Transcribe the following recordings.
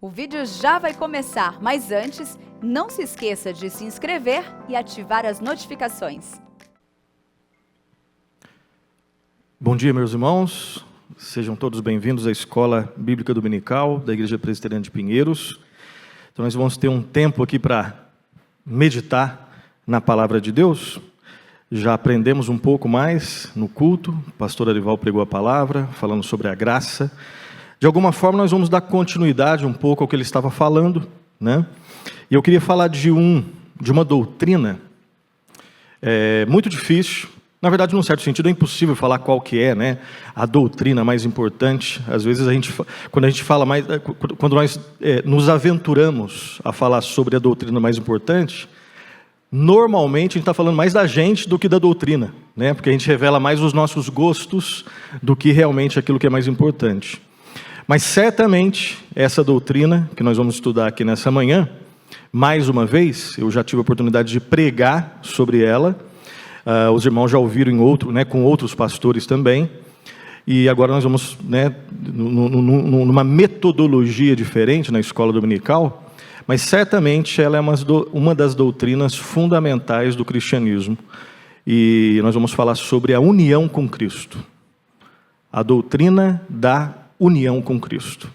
O vídeo já vai começar, mas antes, não se esqueça de se inscrever e ativar as notificações. Bom dia, meus irmãos. Sejam todos bem-vindos à Escola Bíblica Dominical da Igreja Presbiteriana de Pinheiros. Então, nós vamos ter um tempo aqui para meditar na Palavra de Deus. Já aprendemos um pouco mais no culto. O pastor Arival pregou a palavra, falando sobre a graça. De alguma forma, nós vamos dar continuidade um pouco ao que ele estava falando, né? E eu queria falar de uma doutrina muito difícil. Na verdade, num certo sentido, é impossível falar qual que é, né, a doutrina mais importante. Às vezes, quando nós nos aventuramos a falar sobre a doutrina mais importante, normalmente a gente está falando mais da gente do que da doutrina, né? Porque a gente revela mais os nossos gostos do que realmente aquilo que é mais importante. Mas certamente essa doutrina que nós vamos estudar aqui nessa manhã, mais uma vez, eu já tive a oportunidade de pregar sobre ela, os irmãos já ouviram com outros pastores também, e agora nós vamos, numa metodologia diferente na escola dominical, mas certamente ela é uma das doutrinas fundamentais do cristianismo, e nós vamos falar sobre a união com Cristo, a doutrina da união com Cristo.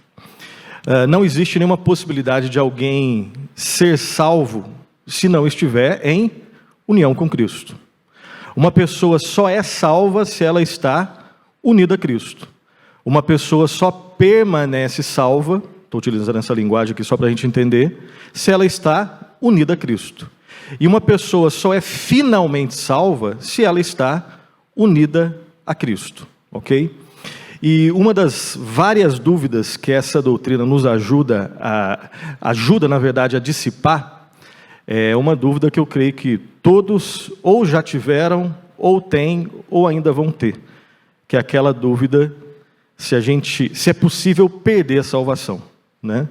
Não existe nenhuma possibilidade de alguém ser salvo se não estiver em união com Cristo. Uma pessoa só é salva se ela está unida a Cristo. Uma pessoa só permanece salva, estou utilizando essa linguagem aqui só para a gente entender, se ela está unida a Cristo. E uma pessoa só é finalmente salva se ela está unida a Cristo, ok? E uma das várias dúvidas que essa doutrina nos ajuda, na verdade, a dissipar, é uma dúvida que eu creio que todos ou já tiveram, ou têm, ou ainda vão ter, que é aquela dúvida se é possível perder a salvação, né?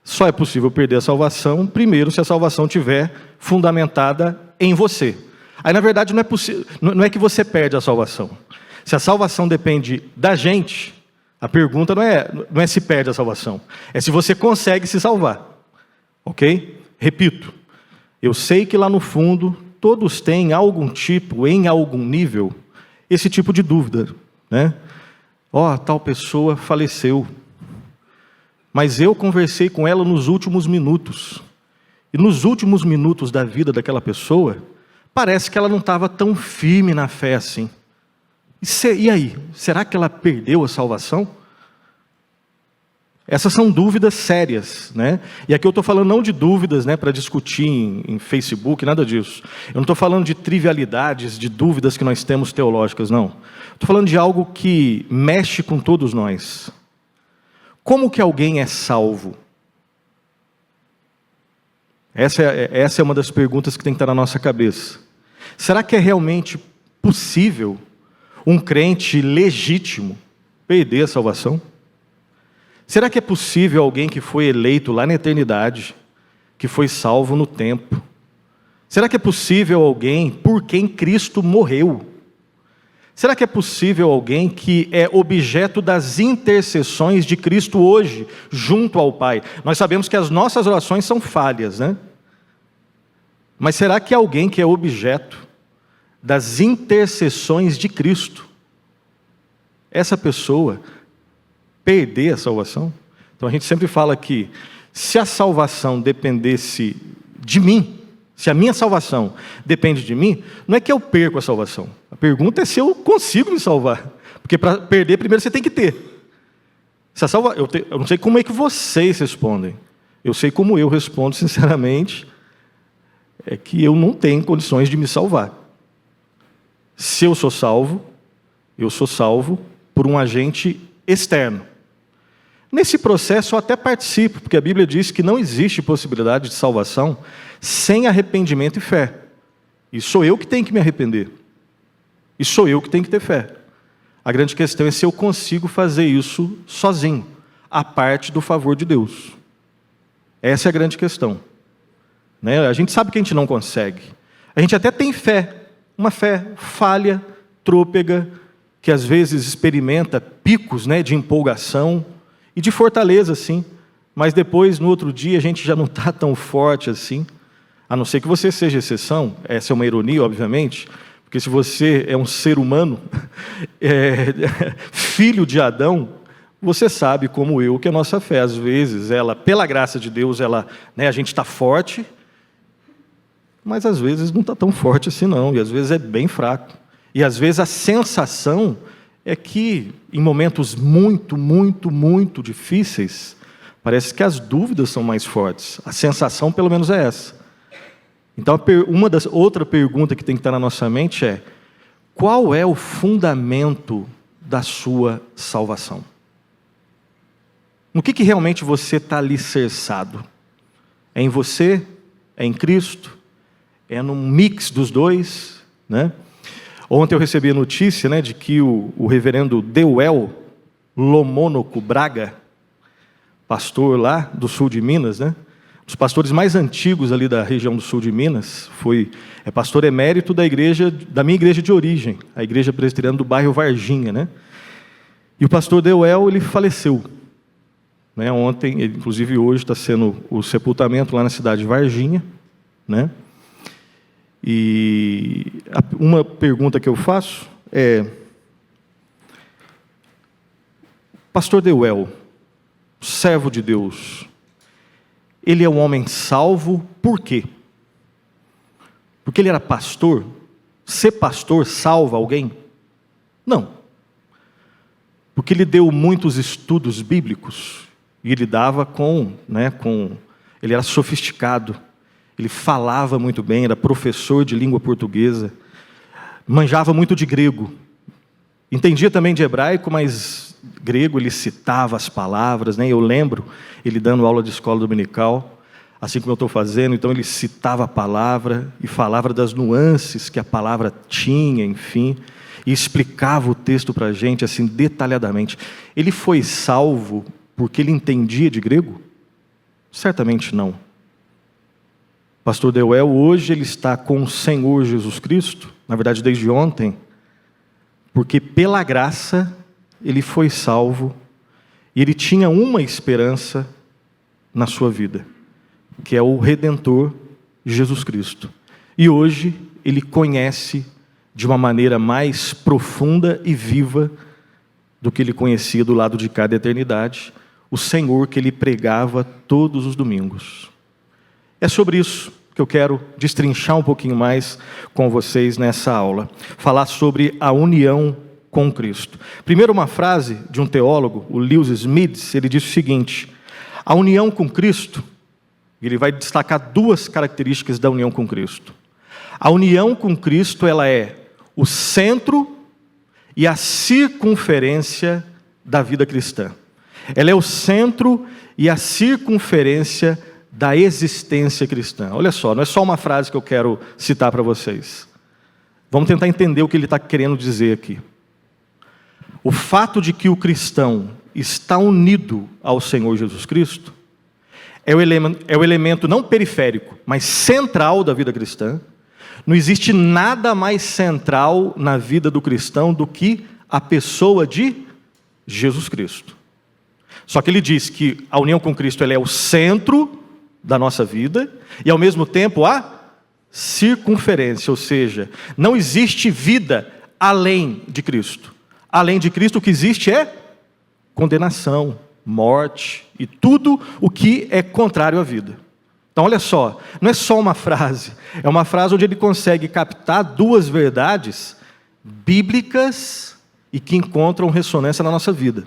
Só é possível perder a salvação, primeiro, se a salvação estiver fundamentada em você. Aí, na verdade, não é que você perde a salvação. Se a salvação depende da gente, a pergunta não é se perde a salvação, é se você consegue se salvar, ok? Repito, eu sei que lá no fundo, todos têm em algum nível, esse tipo de dúvida, né? Tal pessoa faleceu, mas eu conversei com ela nos últimos minutos, e nos últimos minutos da vida daquela pessoa, parece que ela não estava tão firme na fé assim. E aí, será que ela perdeu a salvação? Essas são dúvidas sérias, né? E aqui eu estou falando não de dúvidas, né, para discutir em Facebook, nada disso. Eu não estou falando de trivialidades, de dúvidas que nós temos teológicas, não. Estou falando de algo que mexe com todos nós. Como que alguém é salvo? Essa é uma das perguntas que tem que estar na nossa cabeça. Será que é realmente possível um crente legítimo perder a salvação? Será que é possível alguém que foi eleito lá na eternidade, que foi salvo no tempo? Será que é possível alguém por quem Cristo morreu? Será que é possível alguém que é objeto das intercessões de Cristo hoje, junto ao Pai? Nós sabemos que as nossas orações são falhas, né? Mas será que alguém que é objeto das intercessões de Cristo, essa pessoa perder a salvação? Então a gente sempre fala que se a salvação dependesse de mim, se a minha salvação depende de mim, não é que eu perco a salvação. A pergunta é se eu consigo me salvar. Porque para perder, primeiro você tem que ter. Eu não sei como é que vocês respondem. Eu sei como eu respondo, sinceramente, é que eu não tenho condições de me salvar. Se eu sou salvo por um agente externo. Nesse processo eu até participo, porque a Bíblia diz que não existe possibilidade de salvação sem arrependimento e fé. E sou eu que tenho que me arrepender. E sou eu que tenho que ter fé. A grande questão é se eu consigo fazer isso sozinho, a parte do favor de Deus. Essa é a grande questão, né? A gente sabe que a gente não consegue. A gente até tem fé, uma fé falha, trôpega, que às vezes experimenta picos, né, de empolgação e de fortaleza, sim, mas depois, no outro dia, a gente já não está tão forte assim, a não ser que você seja exceção, essa é uma ironia, obviamente, porque se você é um ser humano, filho de Adão, você sabe, como eu, que a nossa fé, às vezes, ela, pela graça de Deus, a gente está forte, mas às vezes não está tão forte assim não, e às vezes é bem fraco. E às vezes a sensação é que, em momentos muito, muito, muito difíceis, parece que as dúvidas são mais fortes. A sensação, pelo menos, é essa. Então, outra pergunta que tem que estar na nossa mente é: qual é o fundamento da sua salvação? No que realmente você está alicerçado? É em você? É em Cristo? É num mix dos dois, né? Ontem eu recebi a notícia, né, de que o reverendo Deuel Lomônoco Braga, pastor lá do sul de Minas, né, um dos pastores mais antigos ali da região do sul de Minas, é pastor emérito da minha igreja de origem, a igreja presbiteriana do bairro Varginha, né? E o pastor Deuel, ele faleceu, né? Ontem, inclusive hoje está sendo o sepultamento lá na cidade de Varginha, né? E uma pergunta que eu faço é: pastor Deuel, servo de Deus, ele é um homem salvo por quê? Porque ele era pastor? Ser pastor salva alguém? Não. Porque ele deu muitos estudos bíblicos, e ele dava ele era sofisticado, ele falava muito bem, era professor de língua portuguesa, manjava muito de grego, entendia também de hebraico, mas grego ele citava as palavras, né? Eu lembro ele dando aula de escola dominical, assim como eu estou fazendo, então ele citava a palavra e falava das nuances que a palavra tinha, enfim, e explicava o texto para a gente assim detalhadamente. Ele foi salvo porque ele entendia de grego? Certamente não. Pastor Deuel, hoje ele está com o Senhor Jesus Cristo, na verdade desde ontem, porque pela graça ele foi salvo e ele tinha uma esperança na sua vida, que é o Redentor Jesus Cristo. E hoje ele conhece de uma maneira mais profunda e viva do que ele conhecia do lado de cá da eternidade, o Senhor que ele pregava todos os domingos. É sobre isso que eu quero destrinchar um pouquinho mais com vocês nessa aula. Falar sobre a união com Cristo. Primeiro, uma frase de um teólogo, o Lewis Smith, ele diz o seguinte: a união com Cristo, ele vai destacar duas características da união com Cristo. A união com Cristo, ela é o centro e a circunferência da vida cristã. Ela é o centro e a circunferência da existência cristã. Olha só, não é só uma frase que eu quero citar para vocês. Vamos tentar entender o que ele está querendo dizer aqui. O fato de que o cristão está unido ao Senhor Jesus Cristo é o elemento não periférico, mas central da vida cristã. Não existe nada mais central na vida do cristão do que a pessoa de Jesus Cristo. Só que ele diz que a união com Cristo ela é o centro da nossa vida, e ao mesmo tempo a circunferência, ou seja, não existe vida além de Cristo. Além de Cristo o que existe é condenação, morte e tudo o que é contrário à vida. Então olha só, não é só uma frase, é uma frase onde ele consegue captar duas verdades bíblicas e que encontram ressonância na nossa vida.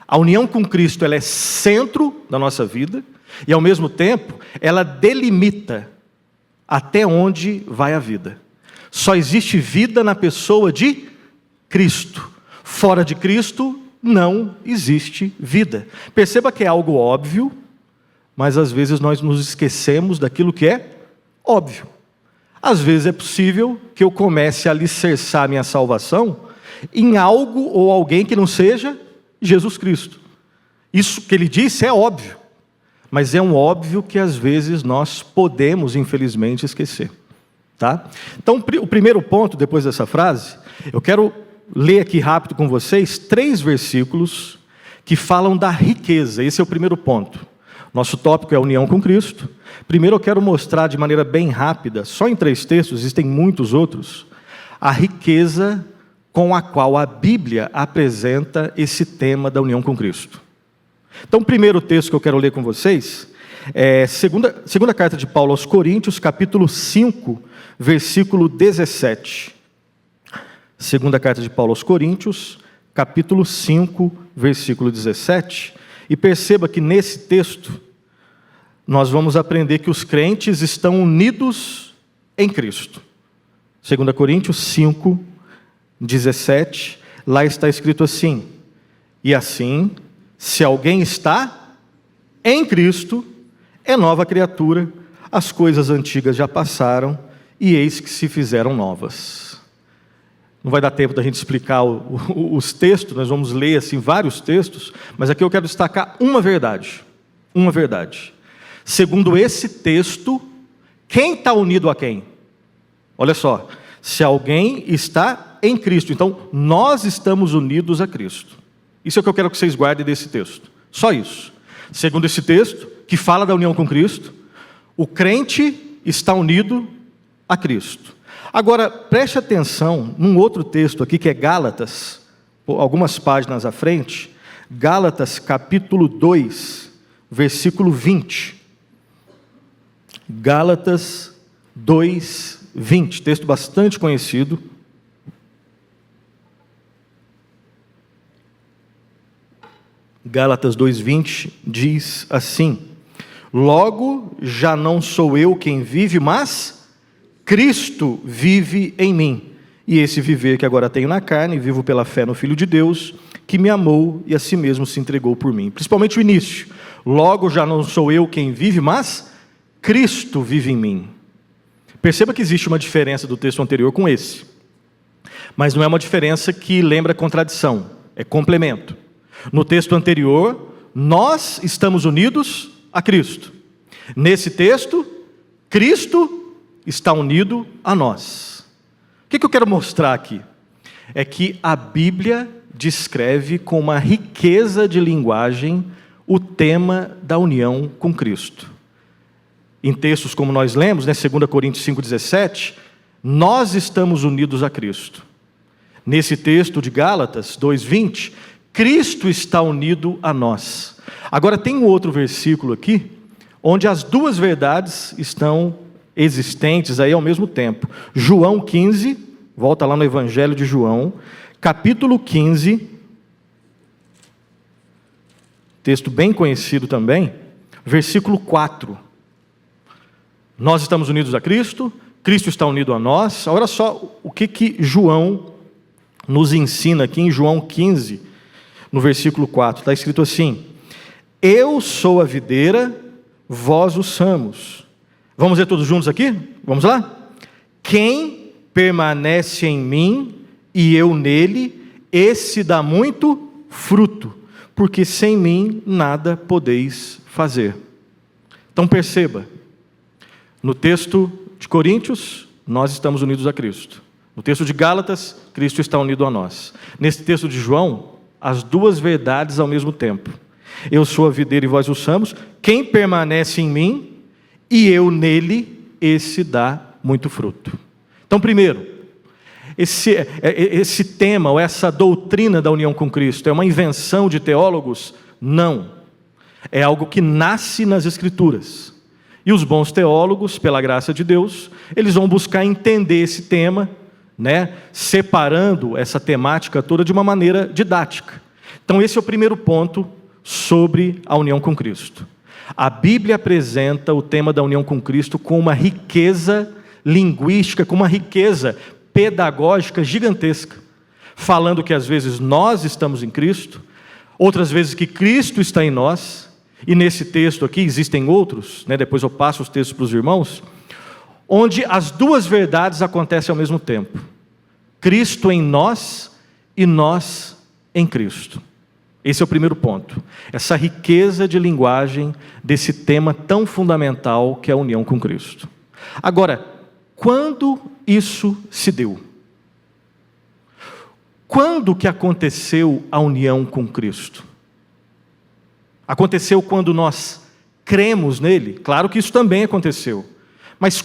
A união com Cristo ela é centro da nossa vida, e ao mesmo tempo, ela delimita até onde vai a vida. Só existe vida na pessoa de Cristo. Fora de Cristo, não existe vida. Perceba que é algo óbvio, mas às vezes nós nos esquecemos daquilo que é óbvio. Às vezes é possível que eu comece a alicerçar minha salvação em algo ou alguém que não seja Jesus Cristo. Isso que ele disse é óbvio. Mas é um óbvio que às vezes nós podemos, infelizmente, esquecer. Tá? Então, o primeiro ponto, depois dessa frase, eu quero ler aqui rápido com vocês 3 versículos que falam da riqueza. Esse é o primeiro ponto. Nosso tópico é a união com Cristo. Primeiro eu quero mostrar de maneira bem rápida, só em 3 textos, existem muitos outros, a riqueza com a qual a Bíblia apresenta esse tema da união com Cristo. Então, o primeiro texto que eu quero ler com vocês é segunda carta de Paulo aos Coríntios, capítulo 5, versículo 17. Segunda carta de Paulo aos Coríntios, capítulo 5, versículo 17. E perceba que nesse texto, nós vamos aprender que os crentes estão unidos em Cristo. 2 Coríntios 5, 17, lá está escrito assim: e assim, se alguém está em Cristo, é nova criatura, as coisas antigas já passaram, e eis que se fizeram novas. Não vai dar tempo da gente explicar os textos, nós vamos ler assim vários textos, mas aqui eu quero destacar uma verdade. Uma verdade. Segundo esse texto, quem está unido a quem? Olha só, se alguém está em Cristo, então nós estamos unidos a Cristo. Isso é o que eu quero que vocês guardem desse texto. Só isso. Segundo esse texto, que fala da união com Cristo, o crente está unido a Cristo. Agora, preste atenção num outro texto aqui, que é Gálatas, algumas páginas à frente, Gálatas capítulo 2, versículo 20. Gálatas 2, 20, texto bastante conhecido. Gálatas 2:20 diz assim: logo já não sou eu quem vive, mas Cristo vive em mim. E esse viver que agora tenho na carne, vivo pela fé no Filho de Deus, que me amou e a si mesmo se entregou por mim. Principalmente o início. Logo já não sou eu quem vive, mas Cristo vive em mim. Perceba que existe uma diferença do texto anterior com esse. Mas não é uma diferença que lembra contradição, é complemento. No texto anterior, nós estamos unidos a Cristo. Nesse texto, Cristo está unido a nós. O que eu quero mostrar aqui? É que a Bíblia descreve com uma riqueza de linguagem o tema da união com Cristo. Em textos como nós lemos, 2 Coríntios 5,17, nós estamos unidos a Cristo. Nesse texto de Gálatas 2,20, Cristo está unido a nós. Agora tem um outro versículo aqui, onde as duas verdades estão existentes aí ao mesmo tempo. João 15, volta lá no Evangelho de João, capítulo 15, texto bem conhecido também, versículo 4. Nós estamos unidos a Cristo, Cristo está unido a nós. Olha só o que João nos ensina aqui em João 15, no versículo 4, está escrito assim: eu sou a videira, vós os ramos. Vamos ler todos juntos aqui? Vamos lá? Quem permanece em mim e eu nele, esse dá muito fruto, porque sem mim nada podeis fazer. Então perceba, no texto de Coríntios, nós estamos unidos a Cristo. No texto de Gálatas, Cristo está unido a nós. Nesse texto de João, as duas verdades ao mesmo tempo. Eu sou a videira e vós os ramos. Quem permanece em mim e eu nele, esse dá muito fruto. Então, primeiro, esse tema, ou essa doutrina da união com Cristo, é uma invenção de teólogos? Não. É algo que nasce nas Escrituras. E os bons teólogos, pela graça de Deus, eles vão buscar entender esse tema, separando essa temática toda de uma maneira didática. Então, esse é o primeiro ponto sobre a união com Cristo. A Bíblia apresenta o tema da união com Cristo com uma riqueza linguística, com uma riqueza pedagógica gigantesca, falando que às vezes nós estamos em Cristo, outras vezes que Cristo está em nós, e nesse texto aqui existem outros, depois eu passo os textos para os irmãos, onde as duas verdades acontecem ao mesmo tempo. Cristo em nós e nós em Cristo. Esse é o primeiro ponto. Essa riqueza de linguagem desse tema tão fundamental que é a união com Cristo. Agora, quando isso se deu? Quando que aconteceu a união com Cristo? Aconteceu quando nós cremos nele. Claro que isso também aconteceu. Mas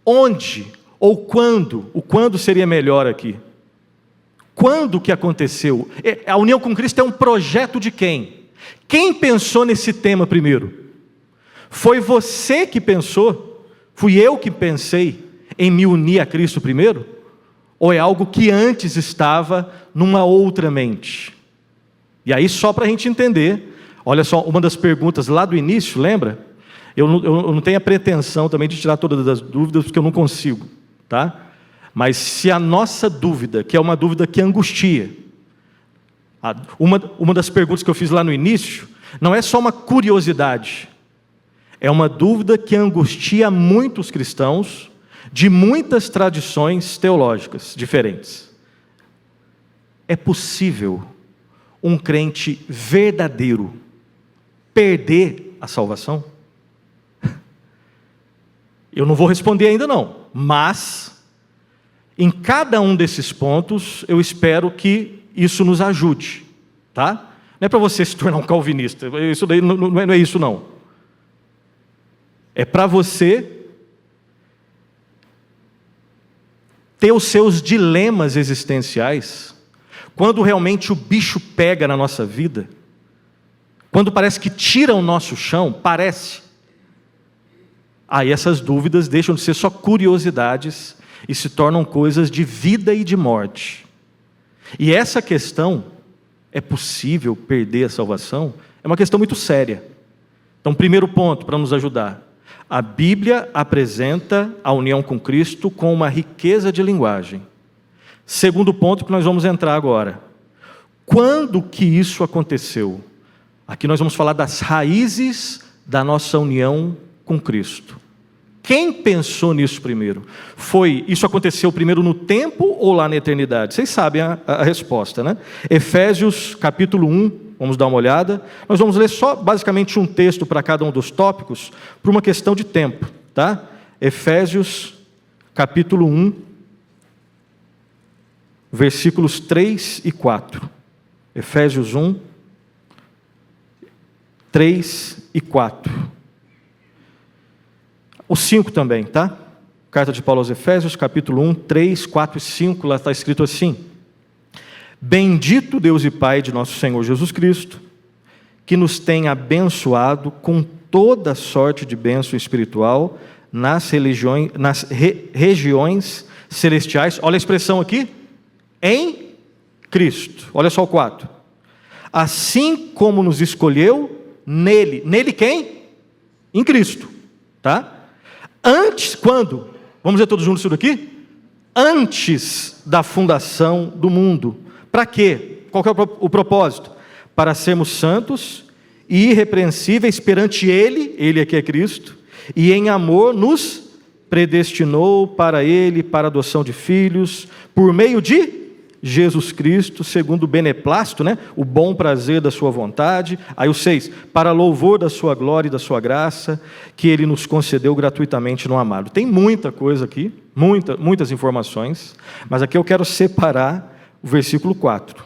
onde ou quando? O quando seria melhor aqui. Quando que aconteceu? A união com Cristo é um projeto de quem? Quem pensou nesse tema primeiro? Foi você que pensou? Fui eu que pensei em me unir a Cristo primeiro? Ou é algo que antes estava numa outra mente? E aí, só para a gente entender, olha só, uma das perguntas lá do início, lembra? Eu não tenho a pretensão também de tirar todas as dúvidas, porque eu não consigo, tá? Mas se a nossa dúvida, que é uma dúvida que angustia, uma das perguntas que eu fiz lá no início, não é só uma curiosidade, é uma dúvida que angustia muitos cristãos de muitas tradições teológicas diferentes. É possível um crente verdadeiro perder a salvação? Eu não vou responder ainda não, mas em cada um desses pontos eu espero que isso nos ajude, tá? Não é para você se tornar um calvinista, isso daí não é isso não. É para você ter os seus dilemas existenciais, quando realmente o bicho pega na nossa vida, quando parece que tira o nosso chão, aí essas dúvidas deixam de ser só curiosidades e se tornam coisas de vida e de morte. E essa questão, é possível perder a salvação? É uma questão muito séria. Então, primeiro ponto para nos ajudar. A Bíblia apresenta a união com Cristo com uma riqueza de linguagem. Segundo ponto que nós vamos entrar agora. Quando que isso aconteceu? Aqui nós vamos falar das raízes da nossa união com Cristo. Quem pensou nisso primeiro? Isso aconteceu primeiro no tempo ou lá na eternidade? Vocês sabem a resposta, né? Efésios capítulo 1, vamos dar uma olhada. Nós vamos ler só basicamente um texto para cada um dos tópicos, por uma questão de tempo, tá? Efésios capítulo 1, versículos 3 e 4. Efésios 1, 3 e 4. O 5 também, tá? Carta de Paulo aos Efésios, capítulo 1, 3, 4 e 5, lá está escrito assim: Bendito Deus e Pai de nosso Senhor Jesus Cristo, que nos tem abençoado com toda sorte de bênção espiritual nas regiões celestiais. Olha a expressão aqui, em Cristo. Olha só o 4. Assim como nos escolheu nele. Nele quem? Em Cristo, tá? Antes, quando? Vamos ver todos juntos isso daqui? Antes da fundação do mundo. Para quê? Qual que é o propósito? Para sermos santos e irrepreensíveis perante Ele aqui é Cristo, e em amor nos predestinou para Ele, para a adoção de filhos, por meio de Jesus Cristo, segundo o beneplácito, né? O bom prazer da sua vontade. Aí o 6, para louvor da sua glória e da sua graça, que Ele nos concedeu gratuitamente no amado. Tem muita coisa aqui, muitas informações, mas aqui eu quero separar o versículo 4.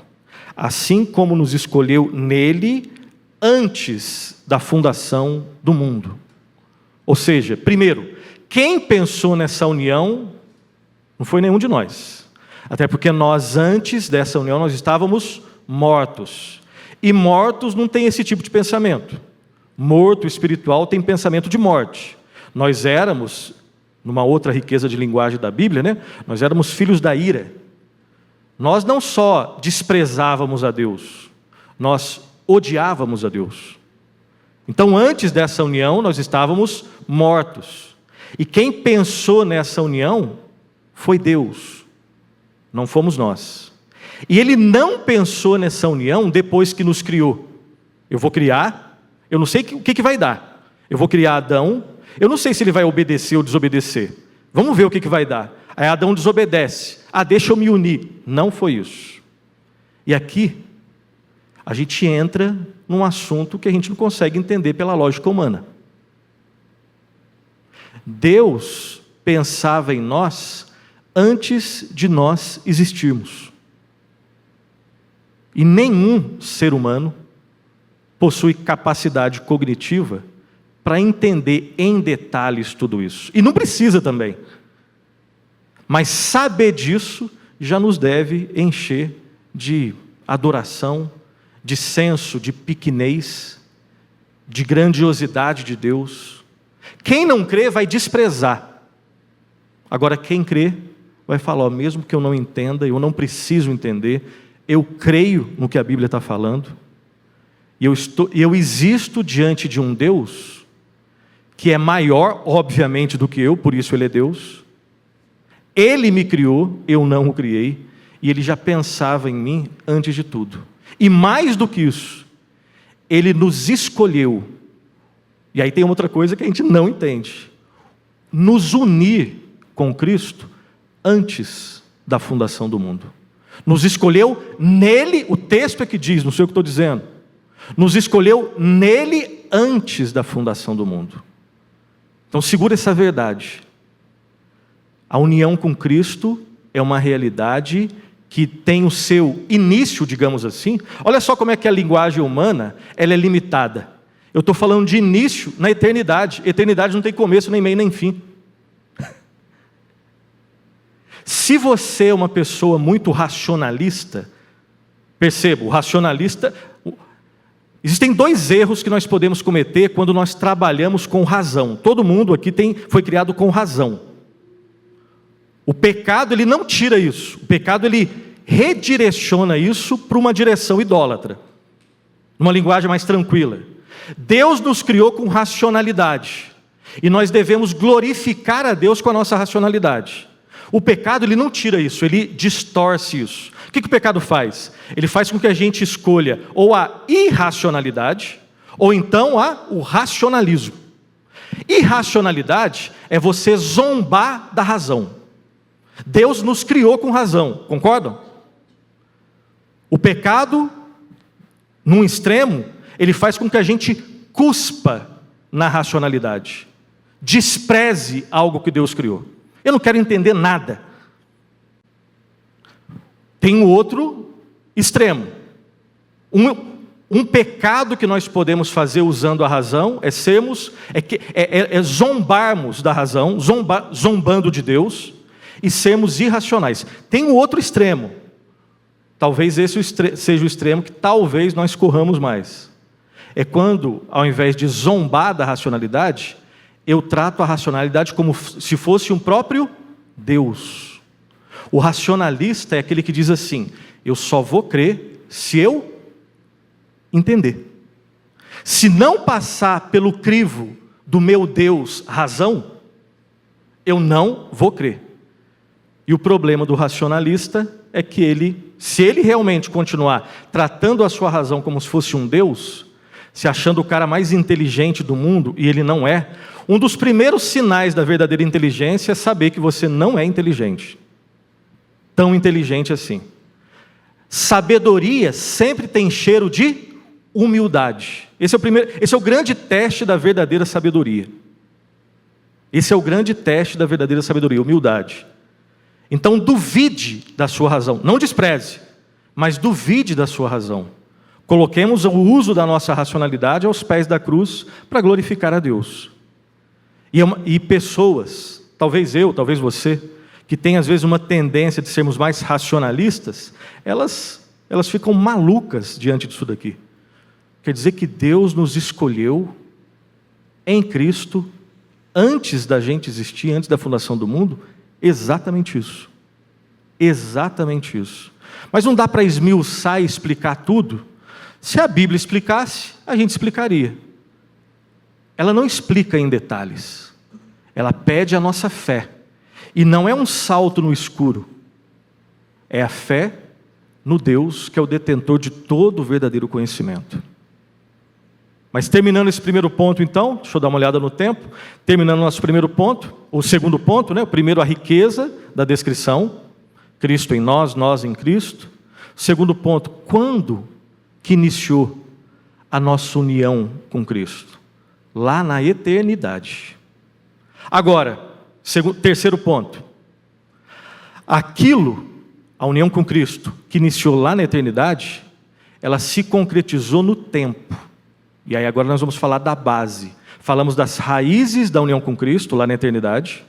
Assim como nos escolheu nele, antes da fundação do mundo. Ou seja, primeiro, quem pensou nessa união não foi nenhum de nós. Até porque nós, antes dessa união, nós estávamos mortos. E mortos não tem esse tipo de pensamento. Morto espiritual tem pensamento de morte. Nós éramos, numa outra riqueza de linguagem da Bíblia, né? Nós éramos filhos da ira. Nós não só desprezávamos a Deus, nós odiávamos a Deus. Então, antes dessa união, nós estávamos mortos. E quem pensou nessa união foi Deus. Não fomos nós. E Ele não pensou nessa união depois que nos criou. Eu vou criar, eu não sei o que vai dar. Eu vou criar Adão, eu não sei se ele vai obedecer ou desobedecer. Vamos ver o que vai dar. Aí Adão desobedece. Deixa eu me unir. Não foi isso. E aqui, a gente entra num assunto que a gente não consegue entender pela lógica humana. Deus pensava em nós antes de nós existirmos. E nenhum ser humano possui capacidade cognitiva para entender em detalhes tudo isso. E não precisa também. Mas saber disso já nos deve encher de adoração, de senso de pequenez, de grandiosidade de Deus. Quem não crê vai desprezar. Agora quem crê vai falar, mesmo que eu não entenda, eu não preciso entender, eu creio no que a Bíblia está falando, e eu existo diante de um Deus que é maior, obviamente, do que eu, por isso Ele é Deus. Ele me criou, eu não o criei, e Ele já pensava em mim antes de tudo. E mais do que isso, Ele nos escolheu, e aí tem uma outra coisa que a gente não entende, nos unir com Cristo antes da fundação do mundo. Nos escolheu nele, o texto é que diz, não sei o que estou dizendo, nos escolheu nele antes da fundação do mundo. Então segura essa verdade. A união com Cristo é uma realidade que tem o seu início, digamos assim. Olha só como é que a linguagem humana ela é limitada. Eu estou falando de início na eternidade. Eternidade não tem começo, nem meio, nem fim. Se você é uma pessoa muito racionalista, perceba, o racionalista... Existem dois erros que nós podemos cometer quando nós trabalhamos com razão. Todo mundo aqui foi criado com razão. O pecado, ele não tira isso. O pecado, ele redireciona isso para uma direção idólatra. Numa linguagem mais tranquila. Deus nos criou com racionalidade. E nós devemos glorificar a Deus com a nossa racionalidade. O pecado, ele não tira isso, ele distorce isso. O que o pecado faz? Ele faz com que a gente escolha ou a irracionalidade, ou então o racionalismo. Irracionalidade é você zombar da razão. Deus nos criou com razão, concordam? O pecado, num extremo, ele faz com que a gente cuspa na racionalidade, despreze algo que Deus criou. Eu não quero entender nada. Tem um outro extremo. Um pecado que nós podemos fazer usando a razão é zombarmos da razão, zombando de Deus, e sermos irracionais. Tem um outro extremo. Talvez esse seja o extremo que talvez nós corramos mais. É quando, ao invés de zombar da racionalidade, eu trato a racionalidade como se fosse um próprio Deus. O racionalista é aquele que diz assim, eu só vou crer se eu entender. Se não passar pelo crivo do meu Deus razão, eu não vou crer. E o problema do racionalista é que se ele realmente continuar tratando a sua razão como se fosse um Deus, se achando o cara mais inteligente do mundo, e ele não é, um dos primeiros sinais da verdadeira inteligência é saber que você não é inteligente. Tão inteligente assim. Sabedoria sempre tem cheiro de humildade. Esse é o grande teste da verdadeira sabedoria. Esse é o grande teste da verdadeira sabedoria, humildade. Então duvide da sua razão, não despreze, mas duvide da sua razão. Coloquemos o uso da nossa racionalidade aos pés da cruz para glorificar a Deus. E pessoas, talvez eu, talvez você, que tem às vezes uma tendência de sermos mais racionalistas, elas ficam malucas diante disso daqui. Quer dizer que Deus nos escolheu em Cristo, antes da gente existir, antes da fundação do mundo, exatamente isso. Exatamente isso. Mas não dá para esmiuçar e explicar tudo. Se a Bíblia explicasse, a gente explicaria. Ela não explica em detalhes. Ela pede a nossa fé. E não é um salto no escuro. É a fé no Deus que é o detentor de todo o verdadeiro conhecimento. Mas terminando esse primeiro ponto então, deixa eu dar uma olhada no tempo. Terminando o nosso primeiro ponto, o segundo ponto, o primeiro a riqueza da descrição. Cristo em nós, nós em Cristo. Segundo ponto, quando que iniciou a nossa união com Cristo? Lá na eternidade. Agora, terceiro ponto. A união com Cristo, que iniciou lá na eternidade, ela se concretizou no tempo. E aí agora nós vamos falar da base. Falamos das raízes da união com Cristo, lá na eternidade.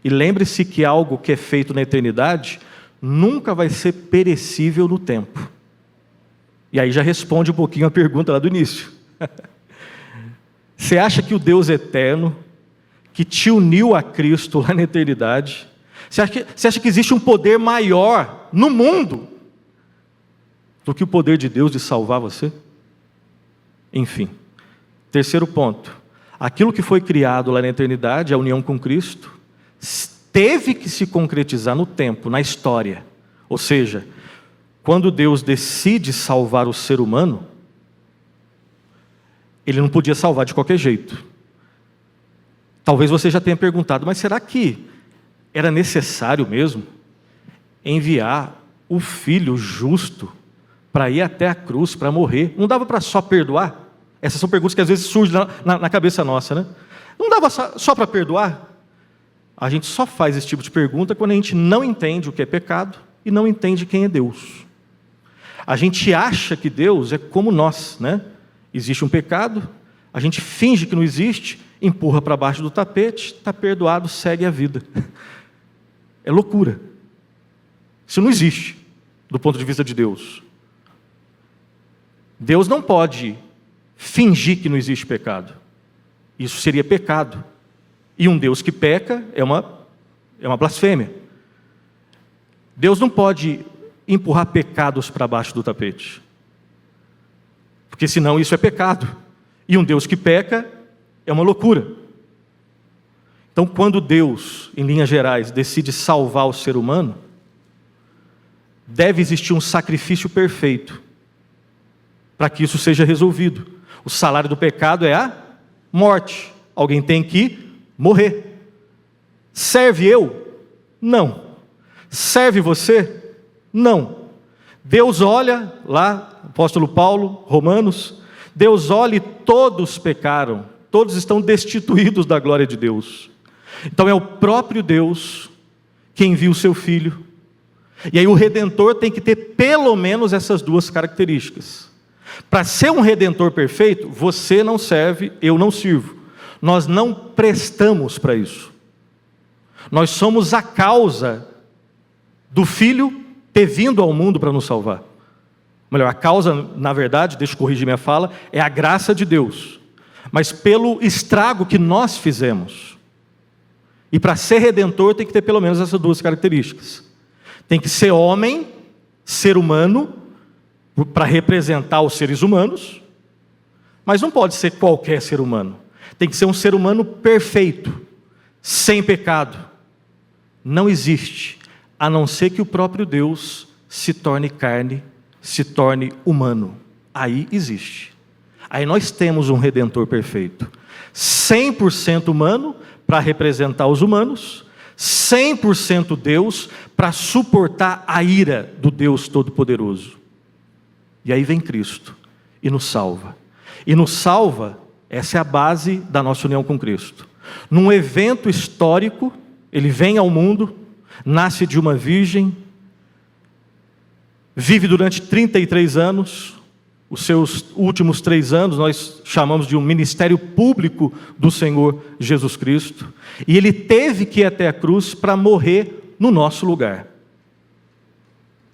E lembre-se que algo que é feito na eternidade nunca vai ser perecível no tempo. E aí já responde um pouquinho a pergunta lá do início. Você acha que o Deus eterno, que te uniu a Cristo lá na eternidade, você acha que existe um poder maior no mundo do que o poder de Deus de salvar você? Enfim, terceiro ponto. Aquilo que foi criado lá na eternidade, a união com Cristo, teve que se concretizar no tempo, na história. Ou seja, quando Deus decide salvar o ser humano, Ele não podia salvar de qualquer jeito. Talvez você já tenha perguntado, mas será que era necessário mesmo enviar o Filho justo para ir até a cruz, para morrer? Não dava para só perdoar? Essas são perguntas que às vezes surgem na cabeça nossa, né? Não dava só para perdoar? A gente só faz esse tipo de pergunta quando a gente não entende o que é pecado e não entende quem é Deus. A gente acha que Deus é como nós, né? Existe um pecado, a gente finge que não existe, empurra para baixo do tapete, está perdoado, segue a vida. É loucura. Isso não existe, do ponto de vista de Deus. Deus não pode fingir que não existe pecado. Isso seria pecado. E um Deus que peca é uma blasfêmia. Deus não pode empurrar pecados para baixo do tapete, porque senão isso é pecado. E um Deus que peca é uma loucura. Então, quando Deus, em linhas gerais, decide salvar o ser humano, deve existir um sacrifício perfeito para que isso seja resolvido. O salário do pecado é a morte. Alguém tem que morrer. Serve eu? Não. Serve você? Não. Deus olha, lá, apóstolo Paulo, Romanos, Deus olha e todos pecaram, todos estão destituídos da glória de Deus. Então é o próprio Deus que envia o seu Filho. E aí o Redentor tem que ter pelo menos essas duas características. Para ser um Redentor perfeito, você não serve, eu não sirvo. Nós não prestamos para isso. Nós somos a causa do Filho ter vindo ao mundo para nos salvar. Melhor, a causa, na verdade, deixa eu corrigir minha fala, é a graça de Deus. Mas pelo estrago que nós fizemos. E para ser Redentor tem que ter pelo menos essas duas características. Tem que ser homem, ser humano, para representar os seres humanos, mas não pode ser qualquer ser humano. Tem que ser um ser humano perfeito, sem pecado. Não existe, a não ser que o próprio Deus se torne carne, se torne humano. Aí existe. Aí nós temos um Redentor perfeito. 100% humano, para representar os humanos, 100% Deus, para suportar a ira do Deus Todo-Poderoso. E aí vem Cristo e nos salva. E nos salva, essa é a base da nossa união com Cristo. Num evento histórico, Ele vem ao mundo, nasce de uma virgem, vive durante 33 anos, os seus últimos 3 anos nós chamamos de um ministério público do Senhor Jesus Cristo, e Ele teve que ir até a cruz para morrer no nosso lugar.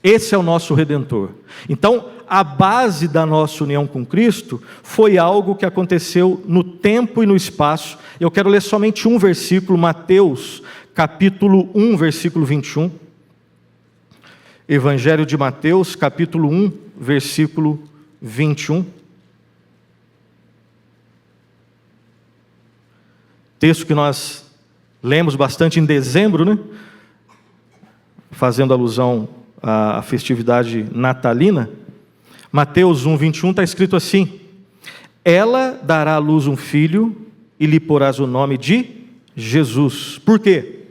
Esse é o nosso Redentor. Então, a base da nossa união com Cristo foi algo que aconteceu no tempo e no espaço. Eu quero ler somente um versículo, Mateus, capítulo 1, versículo 21. Evangelho de Mateus, capítulo 1, versículo 21. Texto que nós lemos bastante em dezembro, né? Fazendo alusão à festividade natalina. Mateus 1, 21 está escrito assim: ela dará à luz um filho e lhe porás o nome de Jesus. Por quê?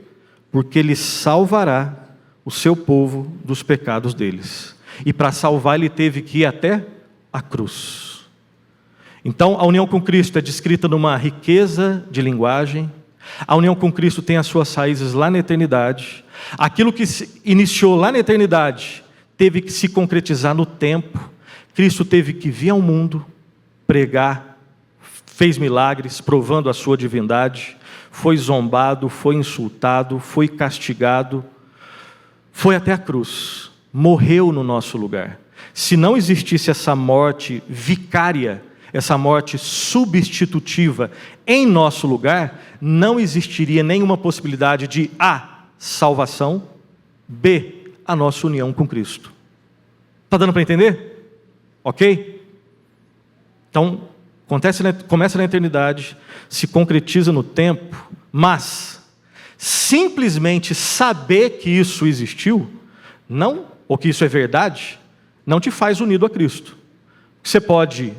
Porque ele salvará o seu povo dos pecados deles. E para salvar ele teve que ir até a cruz. Então a união com Cristo é descrita numa riqueza de linguagem. A união com Cristo tem as suas raízes lá na eternidade. Aquilo que se iniciou lá na eternidade teve que se concretizar no tempo. Cristo teve que vir ao mundo, pregar, fez milagres, provando a sua divindade, foi zombado, foi insultado, foi castigado, foi até a cruz, morreu no nosso lugar. Se não existisse essa morte vicária, essa morte substitutiva em nosso lugar, não existiria nenhuma possibilidade de A, salvação, B, a nossa união com Cristo. Está dando para entender? Ok? Então, começa na eternidade, se concretiza no tempo, mas simplesmente saber que isso existiu, não, ou que isso é verdade, não te faz unido a Cristo. Você pode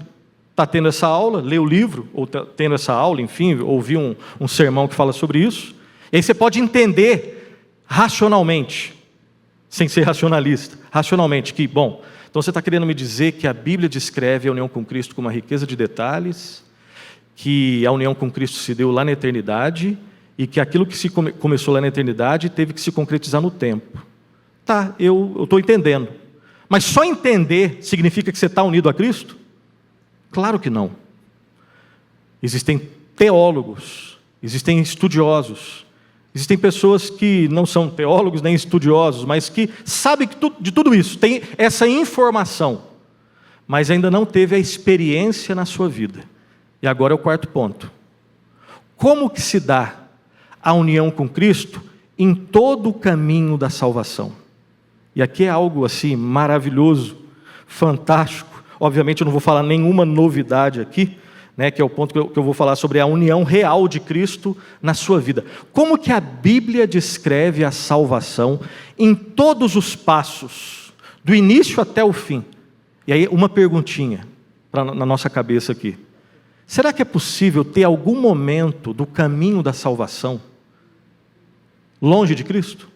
estar tendo essa aula, ler o livro, ou tendo essa aula, enfim, ouvir um sermão que fala sobre isso, e aí você pode entender racionalmente, sem ser racionalista, racionalmente, que, bom, então você está querendo me dizer que a Bíblia descreve a união com Cristo com uma riqueza de detalhes, que a união com Cristo se deu lá na eternidade, e que aquilo que começou lá na eternidade teve que se concretizar no tempo. Tá, eu estou entendendo. Mas só entender significa que você está unido a Cristo? Claro que não. Existem teólogos, existem estudiosos, existem pessoas que não são teólogos nem estudiosos, mas que sabem de tudo isso, tem essa informação, mas ainda não teve a experiência na sua vida. E agora é o quarto ponto. Como que se dá a união com Cristo em todo o caminho da salvação? E aqui é algo assim maravilhoso, fantástico. Obviamente eu não vou falar nenhuma novidade aqui, né, que é o ponto que eu vou falar sobre a união real de Cristo na sua vida. Como que a Bíblia descreve a salvação em todos os passos, do início até o fim? E aí uma perguntinha na nossa cabeça aqui. Será que é possível ter algum momento do caminho da salvação longe de Cristo?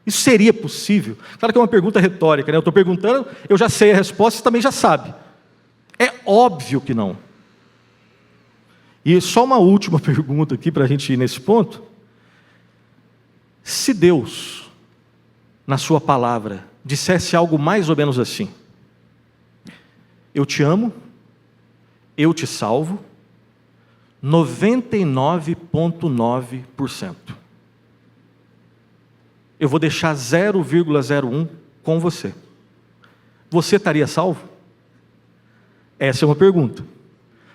Isso seria possível? Claro que é uma pergunta retórica, né? Eu estou perguntando, eu já sei a resposta, você também já sabe. É óbvio que não. E só uma última pergunta aqui para a gente ir nesse ponto. Se Deus, na sua palavra, dissesse algo mais ou menos assim: eu te amo, eu te salvo, 99,9%. Eu vou deixar 0,01 com você. Você estaria salvo? Essa é uma pergunta.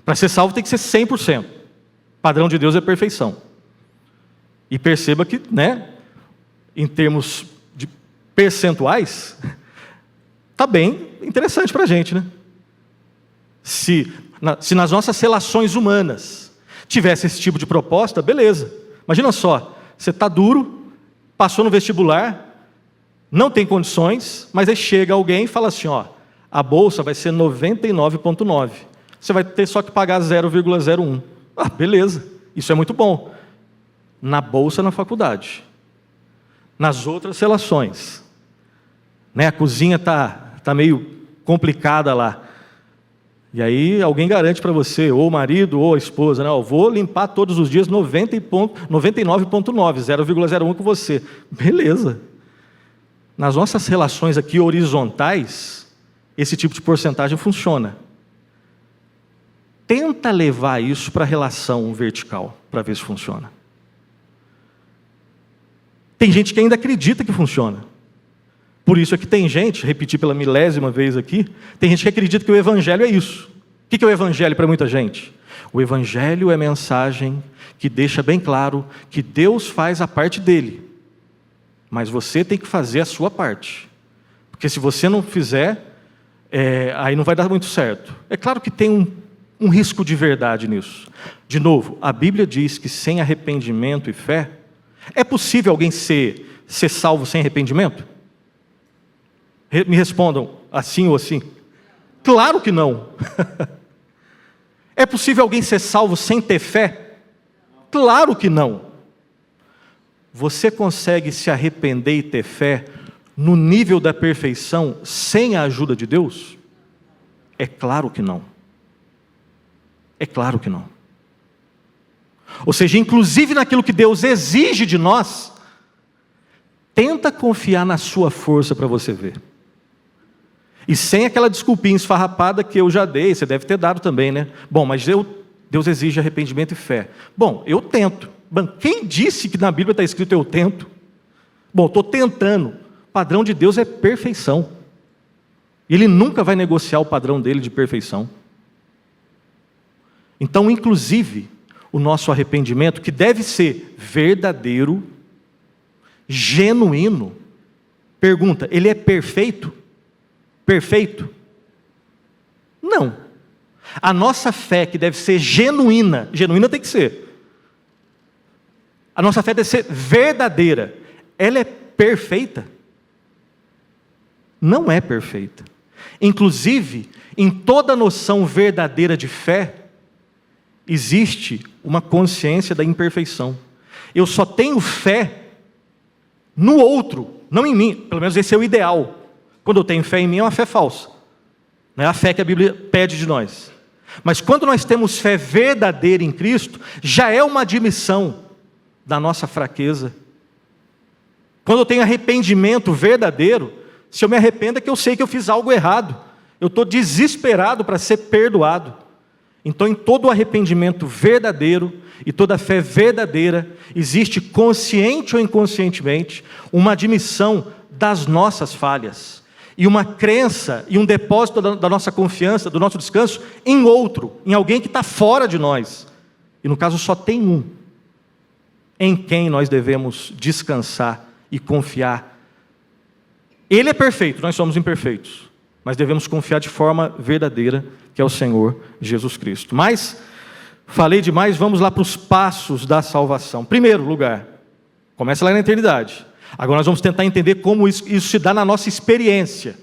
Para ser salvo tem que ser 100%. Padrão de Deus é perfeição. E perceba que, né, em termos de percentuais, está bem interessante para a gente, né? Se nas nossas relações humanas tivesse esse tipo de proposta, beleza. Imagina só, você está duro, passou no vestibular, não tem condições, mas aí chega alguém e fala assim, ó, a bolsa vai ser 99,9. Você vai ter só que pagar 0,01. Ah, beleza, isso é muito bom. Na bolsa, na faculdade. Nas outras relações, né, a cozinha tá meio complicada lá. E aí alguém garante para você, ou o marido ou a esposa, né? Vou limpar todos os dias 99,9, 0,01 com você. Beleza. Nas nossas relações aqui horizontais, esse tipo de porcentagem funciona. Tenta levar isso para a relação vertical, para ver se funciona. Tem gente que ainda acredita que funciona. Por isso é que tem gente, repetir pela 1000ª vez aqui, tem gente que acredita que o Evangelho é isso. O que é o Evangelho para muita gente? O Evangelho é mensagem que deixa bem claro que Deus faz a parte dele, mas você tem que fazer a sua parte. Porque se você não fizer, aí não vai dar muito certo. É claro que tem um risco de verdade nisso. De novo, a Bíblia diz que sem arrependimento e fé, é possível alguém ser salvo sem arrependimento? Me respondam assim ou assim. Claro que não. É possível alguém ser salvo sem ter fé? Claro que não. Você consegue se arrepender e ter fé no nível da perfeição sem a ajuda de Deus? É claro que não. É claro que não. Ou seja, inclusive naquilo que Deus exige de nós, tenta confiar na sua força para você ver. E sem aquela desculpinha esfarrapada que eu já dei, você deve ter dado também, né? Bom, mas eu Deus exige arrependimento e fé. Bom, eu tento. Bom, quem disse que na Bíblia está escrito eu tento? Bom, estou tentando. O padrão de Deus é perfeição. Ele nunca vai negociar o padrão dele de perfeição. Então, inclusive, o nosso arrependimento, que deve ser verdadeiro, genuíno. Pergunta, ele é perfeito? Perfeito? Não. A nossa fé, que deve ser genuína, genuína tem que ser. A nossa fé deve ser verdadeira. Ela é perfeita? Não é perfeita. Inclusive, em toda noção verdadeira de fé, existe uma consciência da imperfeição. Eu só tenho fé no outro, não em mim. Pelo menos esse é o ideal. Quando eu tenho fé em mim, é uma fé falsa. Não é a fé que a Bíblia pede de nós. Mas quando nós temos fé verdadeira em Cristo, já é uma admissão da nossa fraqueza. Quando eu tenho arrependimento verdadeiro, se eu me arrependo é que eu sei que eu fiz algo errado. Eu estou desesperado para ser perdoado. Então, em todo arrependimento verdadeiro e toda fé verdadeira, existe, consciente ou inconscientemente, uma admissão das nossas falhas. E uma crença e um depósito da nossa confiança, do nosso descanso, em outro, em alguém que está fora de nós. E no caso só tem um, em quem nós devemos descansar e confiar. Ele é perfeito, nós somos imperfeitos, mas devemos confiar de forma verdadeira, que é o Senhor Jesus Cristo. Mas, falei demais, vamos lá para os passos da salvação. Primeiro lugar, começa lá na eternidade. Agora nós vamos tentar entender como isso se dá na nossa experiência.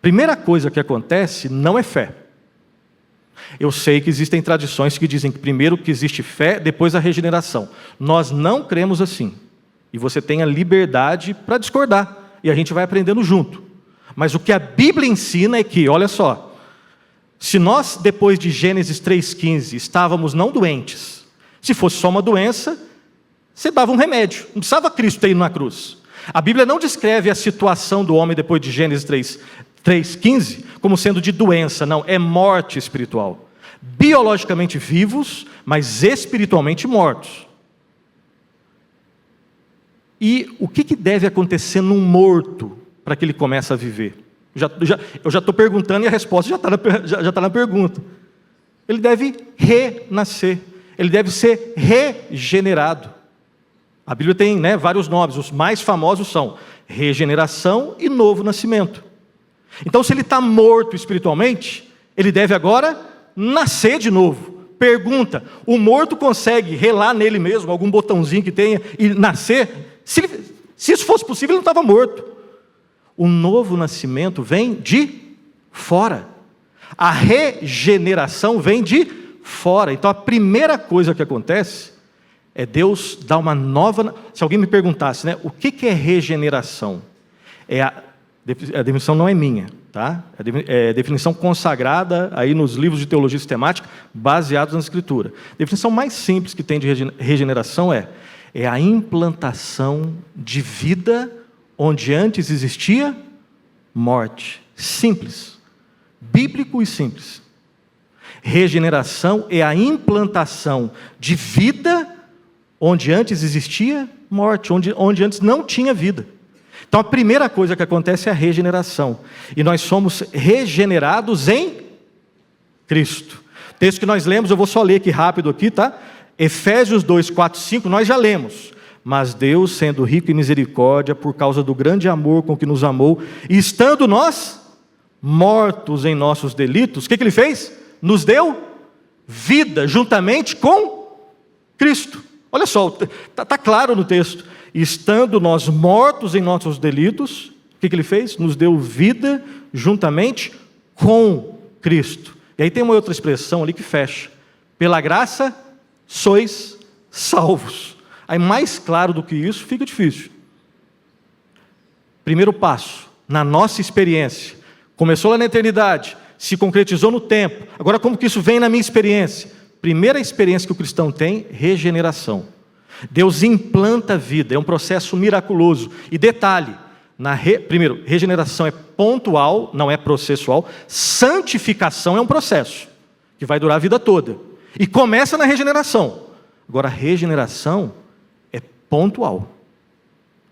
Primeira coisa que acontece não é fé. Eu sei que existem tradições que dizem que primeiro que existe fé, depois a regeneração. Nós não cremos assim. E você tem a liberdade para discordar. E a gente vai aprendendo junto. Mas o que a Bíblia ensina é que, olha só, se nós depois de Gênesis 3,15 estávamos não doentes, se fosse só uma doença, você dava um remédio, não precisava Cristo ter ido na cruz. A Bíblia não descreve a situação do homem depois de Gênesis 3,15 como sendo de doença, não, é morte espiritual. Biologicamente vivos, mas espiritualmente mortos. E o que deve acontecer num morto para que ele comece a viver? Eu já estou perguntando e a resposta já está na pergunta. Ele deve renascer, ele deve ser regenerado. A Bíblia tem vários nomes, os mais famosos são regeneração e novo nascimento. Então, se ele está morto espiritualmente, ele deve agora nascer de novo. Pergunta, o morto consegue relar nele mesmo, algum botãozinho que tenha, e nascer? Se isso fosse possível, ele não estava morto. O novo nascimento vem de fora. A regeneração vem de fora. Então, a primeira coisa que acontece é Deus dar uma nova... Se alguém me perguntasse, o que é regeneração? A definição não é minha, tá? É a definição consagrada aí nos livros de teologia sistemática, baseados na Escritura. A definição mais simples que tem de regeneração é a implantação de vida onde antes existia morte. Simples. Bíblico e simples. Regeneração é a implantação de vida onde antes existia morte, onde antes não tinha vida. Então a primeira coisa que acontece é a regeneração. E nós somos regenerados em Cristo. O texto que nós lemos, eu vou só ler aqui rápido aqui, tá? Efésios 2, 4, 5, nós já lemos. Mas Deus, sendo rico em misericórdia, por causa do grande amor com que nos amou, e estando nós mortos em nossos delitos, o que Ele fez? Nos deu vida juntamente com Cristo. Olha só, está claro no texto. Estando nós mortos em nossos delitos, o que Ele fez? Nos deu vida juntamente com Cristo. E aí tem uma outra expressão ali que fecha. Pela graça sois salvos. Aí mais claro do que isso fica difícil. Primeiro passo, na nossa experiência. Começou lá na eternidade, se concretizou no tempo. Agora como que isso vem na minha experiência? Primeira experiência que o cristão tem, regeneração. Deus implanta a vida, é um processo miraculoso. E detalhe, primeiro, regeneração é pontual, não é processual. Santificação é um processo, que vai durar a vida toda. E começa na regeneração. Agora, a regeneração é pontual.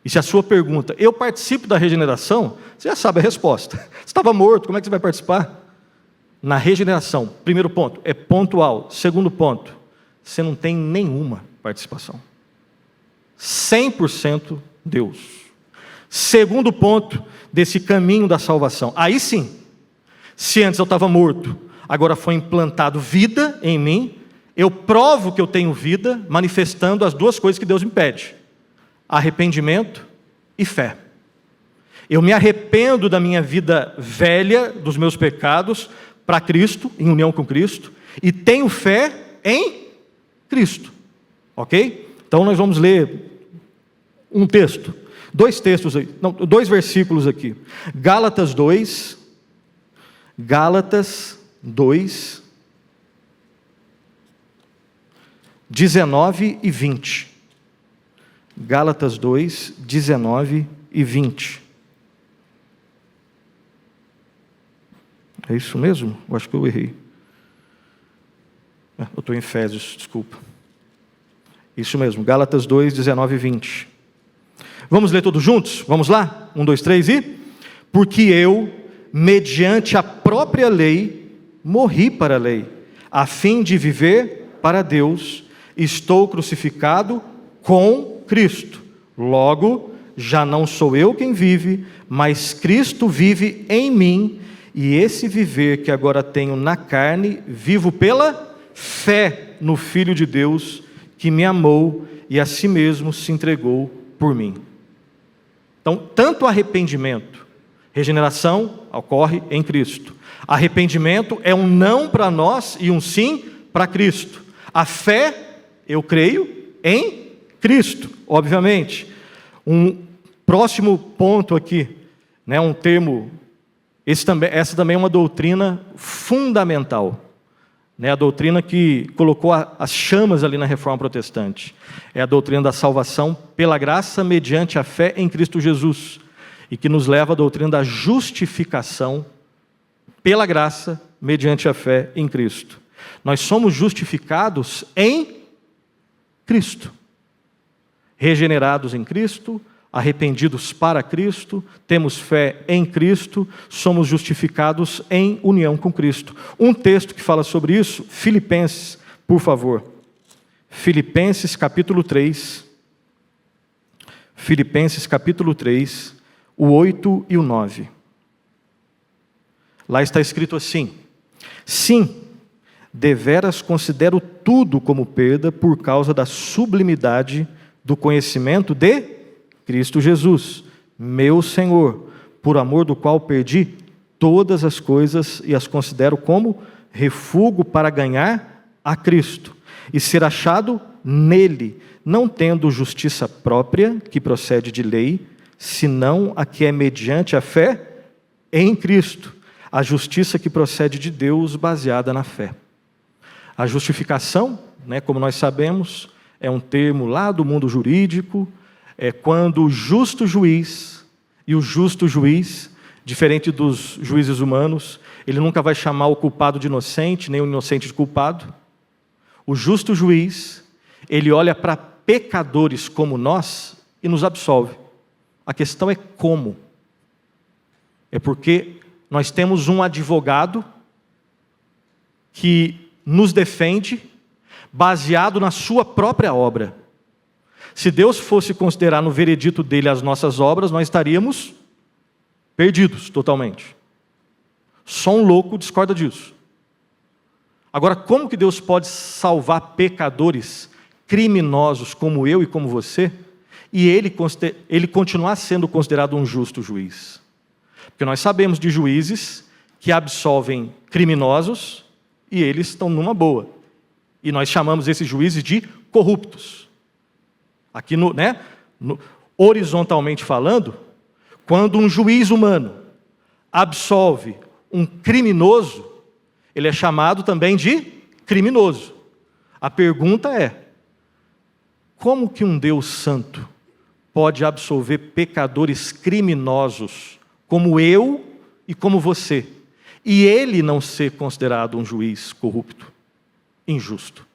E se a sua pergunta, eu participo da regeneração, você já sabe a resposta. Você estava morto, como é que você vai participar? Na regeneração, primeiro ponto, é pontual. Segundo ponto, você não tem nenhuma participação. 100% Deus. Segundo ponto desse caminho da salvação. Aí sim, se antes eu estava morto, agora foi implantado vida em mim, eu provo que eu tenho vida, manifestando as duas coisas que Deus me pede: arrependimento e fé. Eu me arrependo da minha vida velha, dos meus pecados, para Cristo, em união com Cristo, e tenho fé em Cristo. Ok? Então nós vamos ler um texto, dois versículos aqui. Gálatas 2, 19 e 20. Gálatas 2, 19 e 20. É isso mesmo? Eu acho que eu errei. Eu estou em Efésios, desculpa. Isso mesmo, Gálatas 2, 19 e 20. Vamos ler todos juntos? Vamos lá? 1, 2, 3 e... Porque eu, mediante a própria lei, morri para a lei, a fim de viver para Deus. Estou crucificado com Cristo. Logo, já não sou eu quem vive, mas Cristo vive em mim, e esse viver que agora tenho na carne, vivo pela fé no Filho de Deus, que me amou e a si mesmo se entregou por mim. Então, tanto arrependimento, regeneração ocorre em Cristo. Arrependimento é um não para nós e um sim para Cristo. A fé, eu creio em Cristo, obviamente. Um próximo ponto aqui, um termo, essa também é uma doutrina fundamental. A doutrina que colocou as chamas ali na Reforma Protestante. É a doutrina da salvação pela graça mediante a fé em Cristo Jesus. E que nos leva à doutrina da justificação pela graça mediante a fé em Cristo. Nós somos justificados em Cristo. Regenerados em Cristo, arrependidos para Cristo, temos fé em Cristo, somos justificados em união com Cristo. Um texto que fala sobre isso, Filipenses, por favor. Filipenses capítulo 3. Filipenses capítulo 3, o 8 e o 9. Lá está escrito assim: sim, deveras considero tudo como perda por causa da sublimidade do conhecimento de Cristo Jesus, meu Senhor, por amor do qual perdi todas as coisas e as considero como refúgio para ganhar a Cristo e ser achado nele, não tendo justiça própria que procede de lei, senão a que é mediante a fé em Cristo, a justiça que procede de Deus baseada na fé. A justificação, como nós sabemos, é um termo lá do mundo jurídico. É quando o justo juiz, e o justo juiz, diferente dos juízes humanos, ele nunca vai chamar o culpado de inocente, nem o inocente de culpado. O justo juiz, ele olha para pecadores como nós e nos absolve. A questão é como. É porque nós temos um advogado que nos defende baseado na sua própria obra. Se Deus fosse considerar no veredito dele as nossas obras, nós estaríamos perdidos totalmente. Só um louco discorda disso. Agora, como que Deus pode salvar pecadores criminosos como eu e como você, e ele continuar sendo considerado um justo juiz? Porque nós sabemos de juízes que absolvem criminosos e eles estão numa boa. E nós chamamos esses juízes de corruptos. Aqui, horizontalmente falando, quando um juiz humano absolve um criminoso, ele é chamado também de criminoso. A pergunta é: como que um Deus santo pode absolver pecadores criminosos como eu e como você, e ele não ser considerado um juiz corrupto? injusto.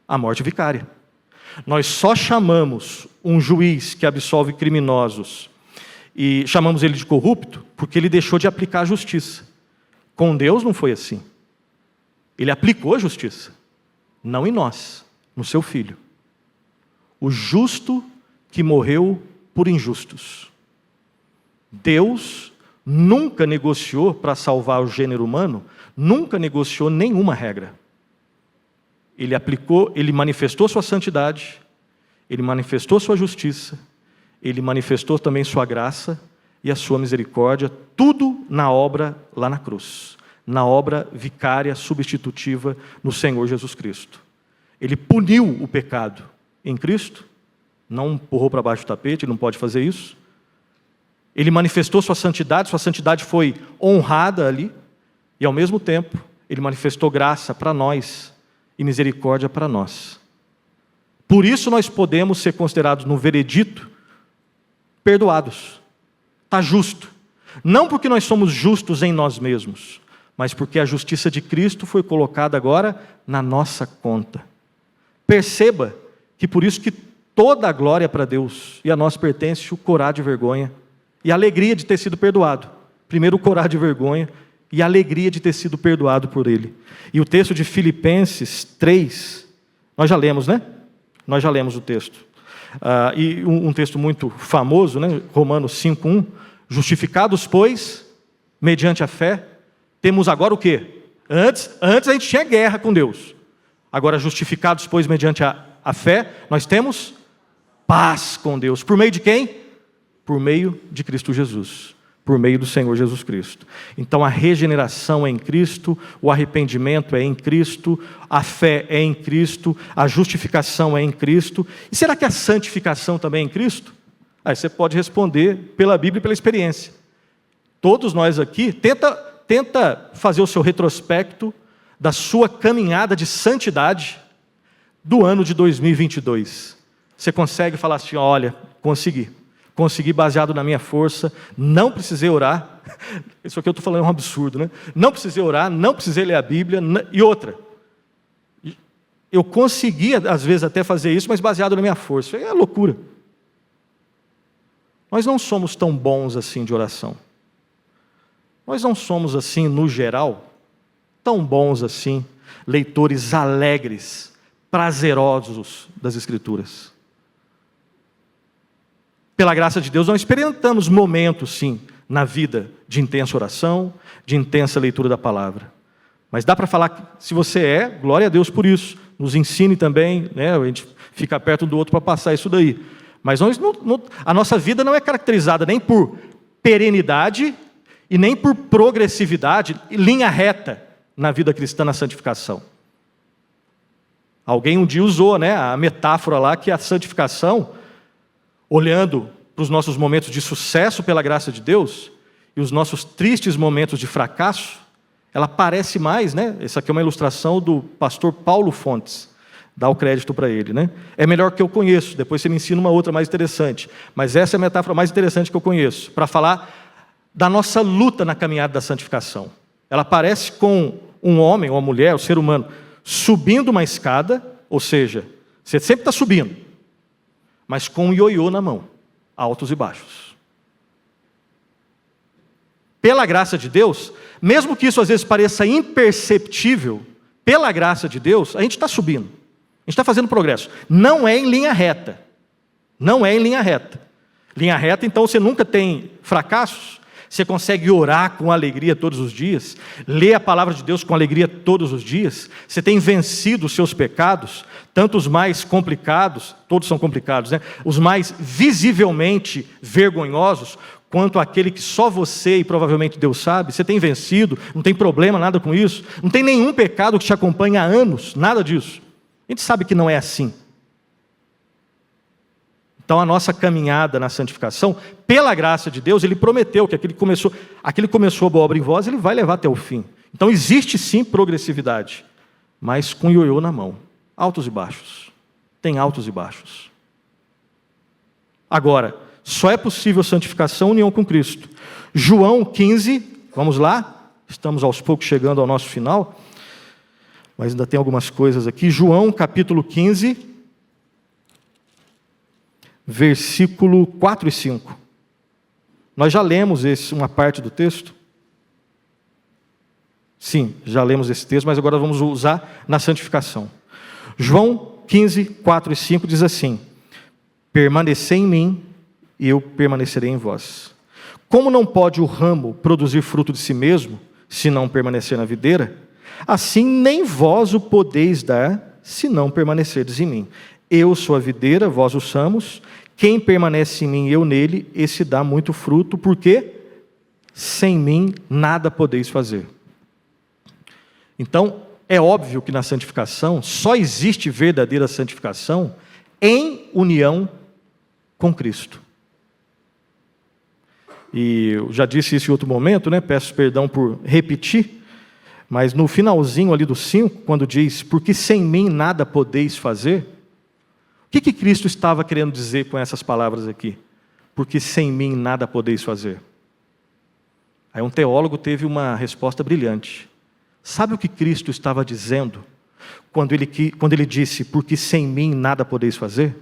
A morte vicária. Nós só chamamos um juiz que absolve criminosos e chamamos ele de corrupto porque ele deixou de aplicar a justiça. Com Deus não foi assim. Ele aplicou a justiça, não em nós, no seu Filho. O justo que morreu por injustos. Deus nunca negociou para salvar o gênero humano, nunca negociou nenhuma regra. Ele aplicou, ele manifestou sua santidade, ele manifestou sua justiça, ele manifestou também sua graça e a sua misericórdia, tudo na obra lá na cruz, na obra vicária substitutiva no Senhor Jesus Cristo. Ele puniu o pecado em Cristo, não empurrou para baixo do tapete, ele não pode fazer isso. Ele manifestou sua santidade foi honrada ali, e ao mesmo tempo, ele manifestou graça para nós e misericórdia para nós. Por isso nós podemos ser considerados no veredito perdoados. Está justo. Não porque nós somos justos em nós mesmos, mas porque a justiça de Cristo foi colocada agora na nossa conta. Perceba que por isso que toda a glória para Deus e a nós pertence o corar de vergonha e a alegria de ter sido perdoado. Primeiro o corar de vergonha e a alegria de ter sido perdoado por Ele. E o texto de Filipenses 3, nós já lemos, né? Nós já lemos o texto. E um texto muito famoso, né? Romanos 5:1. Justificados, pois, mediante a fé, temos agora o quê? Antes a gente tinha guerra com Deus. Agora, justificados, pois, mediante a fé, nós temos paz com Deus. Por meio de quem? Por meio de Cristo Jesus. Por meio do Senhor Jesus Cristo. Então a regeneração é em Cristo, o arrependimento é em Cristo, a fé é em Cristo, a justificação é em Cristo. E será que a santificação também é em Cristo? Aí você pode responder pela Bíblia e pela experiência. Todos nós aqui, tenta fazer o seu retrospecto da sua caminhada de santidade do ano de 2022. Você consegue falar assim, olha, consegui baseado na minha força, não precisei orar. Isso aqui eu estou falando é um absurdo, né? Não precisei orar, não precisei ler a Bíblia. E outra, eu conseguia às vezes até fazer isso, mas baseado na minha força. É loucura. Nós não somos tão bons assim de oração. Nós não somos assim, no geral, tão bons assim, leitores alegres, prazerosos das Escrituras. Pela graça de Deus, nós experimentamos momentos, sim, na vida de intensa oração, de intensa leitura da palavra. Mas dá para falar que, se você glória a Deus por isso. Nos ensine também, né? A gente fica perto do outro para passar isso daí. Mas a nossa vida não é caracterizada nem por perenidade e nem por progressividade, linha reta na vida cristã, na santificação. Alguém um dia usou, né, a metáfora lá que a santificação, olhando para os nossos momentos de sucesso pela graça de Deus e os nossos tristes momentos de fracasso, ela parece mais, né? Essa aqui é uma ilustração do pastor Paulo Fontes. Dá o crédito para ele, né? É melhor que eu conheço, depois você me ensina uma outra mais interessante. Mas essa é a metáfora mais interessante que eu conheço, para falar da nossa luta na caminhada da santificação. Ela parece com um homem ou uma mulher, o ser humano, subindo uma escada, ou seja, você sempre está subindo, mas com um ioiô na mão, altos e baixos. Pela graça de Deus, mesmo que isso às vezes pareça imperceptível, pela graça de Deus, a gente está subindo. A gente está fazendo progresso. Não é em linha reta. Não é em linha reta. Linha reta, então você nunca tem fracassos. Você consegue orar com alegria todos os dias. Ler a palavra de Deus com alegria todos os dias. Você tem vencido os seus pecados, tanto os mais complicados, todos são complicados, né? Os mais visivelmente vergonhosos, quanto aquele que só você e provavelmente Deus sabe. Você tem vencido, não tem problema nada com isso. Não tem nenhum pecado que te acompanhe há anos, nada disso. A gente sabe que não é assim. Então a nossa caminhada na santificação, pela graça de Deus, Ele prometeu que aquele que começou a boa obra em vós, Ele vai levar até o fim. Então existe sim progressividade, mas com ioiô na mão, altos e baixos. Tem altos e baixos. Agora, só é possível santificação união com Cristo. João 15, vamos lá, Estamos aos poucos chegando ao nosso final, mas ainda tem algumas coisas aqui. João, capítulo 15, versículo 4 e 5. Nós já lemos uma parte do texto? Sim, já lemos esse texto, mas agora vamos usar na santificação. João 15, 4 e 5 diz assim: permanecei em mim e eu permanecerei em vós. Como não pode o ramo produzir fruto de si mesmo, se não permanecer na videira, assim nem vós o podeis dar, se não permanecerdes em mim. Eu sou a videira, vós os ramos. Quem permanece em mim e eu nele, esse dá muito fruto, porque sem mim nada podeis fazer. Então, é óbvio que na santificação, só existe verdadeira santificação em união com Cristo. E eu já disse isso em outro momento, né? Peço perdão por repetir, mas no finalzinho ali do 5, quando diz, porque sem mim nada podeis fazer, o que Cristo estava querendo dizer com essas palavras aqui? Porque sem mim nada podeis fazer. Aí um teólogo teve uma resposta brilhante. Sabe o que Cristo estava dizendo quando ele disse, porque sem mim nada podeis fazer?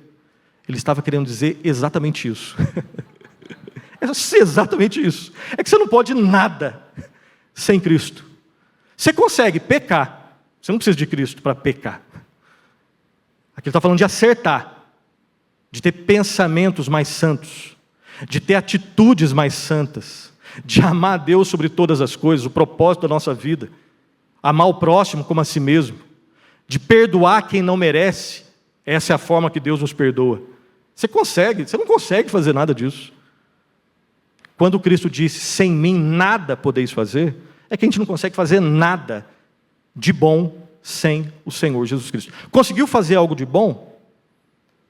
Ele estava querendo dizer exatamente isso. É exatamente isso. É que você não pode nada sem Cristo. Você consegue pecar. Você não precisa de Cristo para pecar. Aqui ele está falando de acertar, de ter pensamentos mais santos, de ter atitudes mais santas, de amar a Deus sobre todas as coisas, o propósito da nossa vida, amar o próximo como a si mesmo, de perdoar quem não merece. Essa é a forma que Deus nos perdoa. Você não consegue fazer nada disso. Quando Cristo disse, sem mim nada podeis fazer, é que a gente não consegue fazer nada de bom sem o Senhor Jesus Cristo. Conseguiu fazer algo de bom?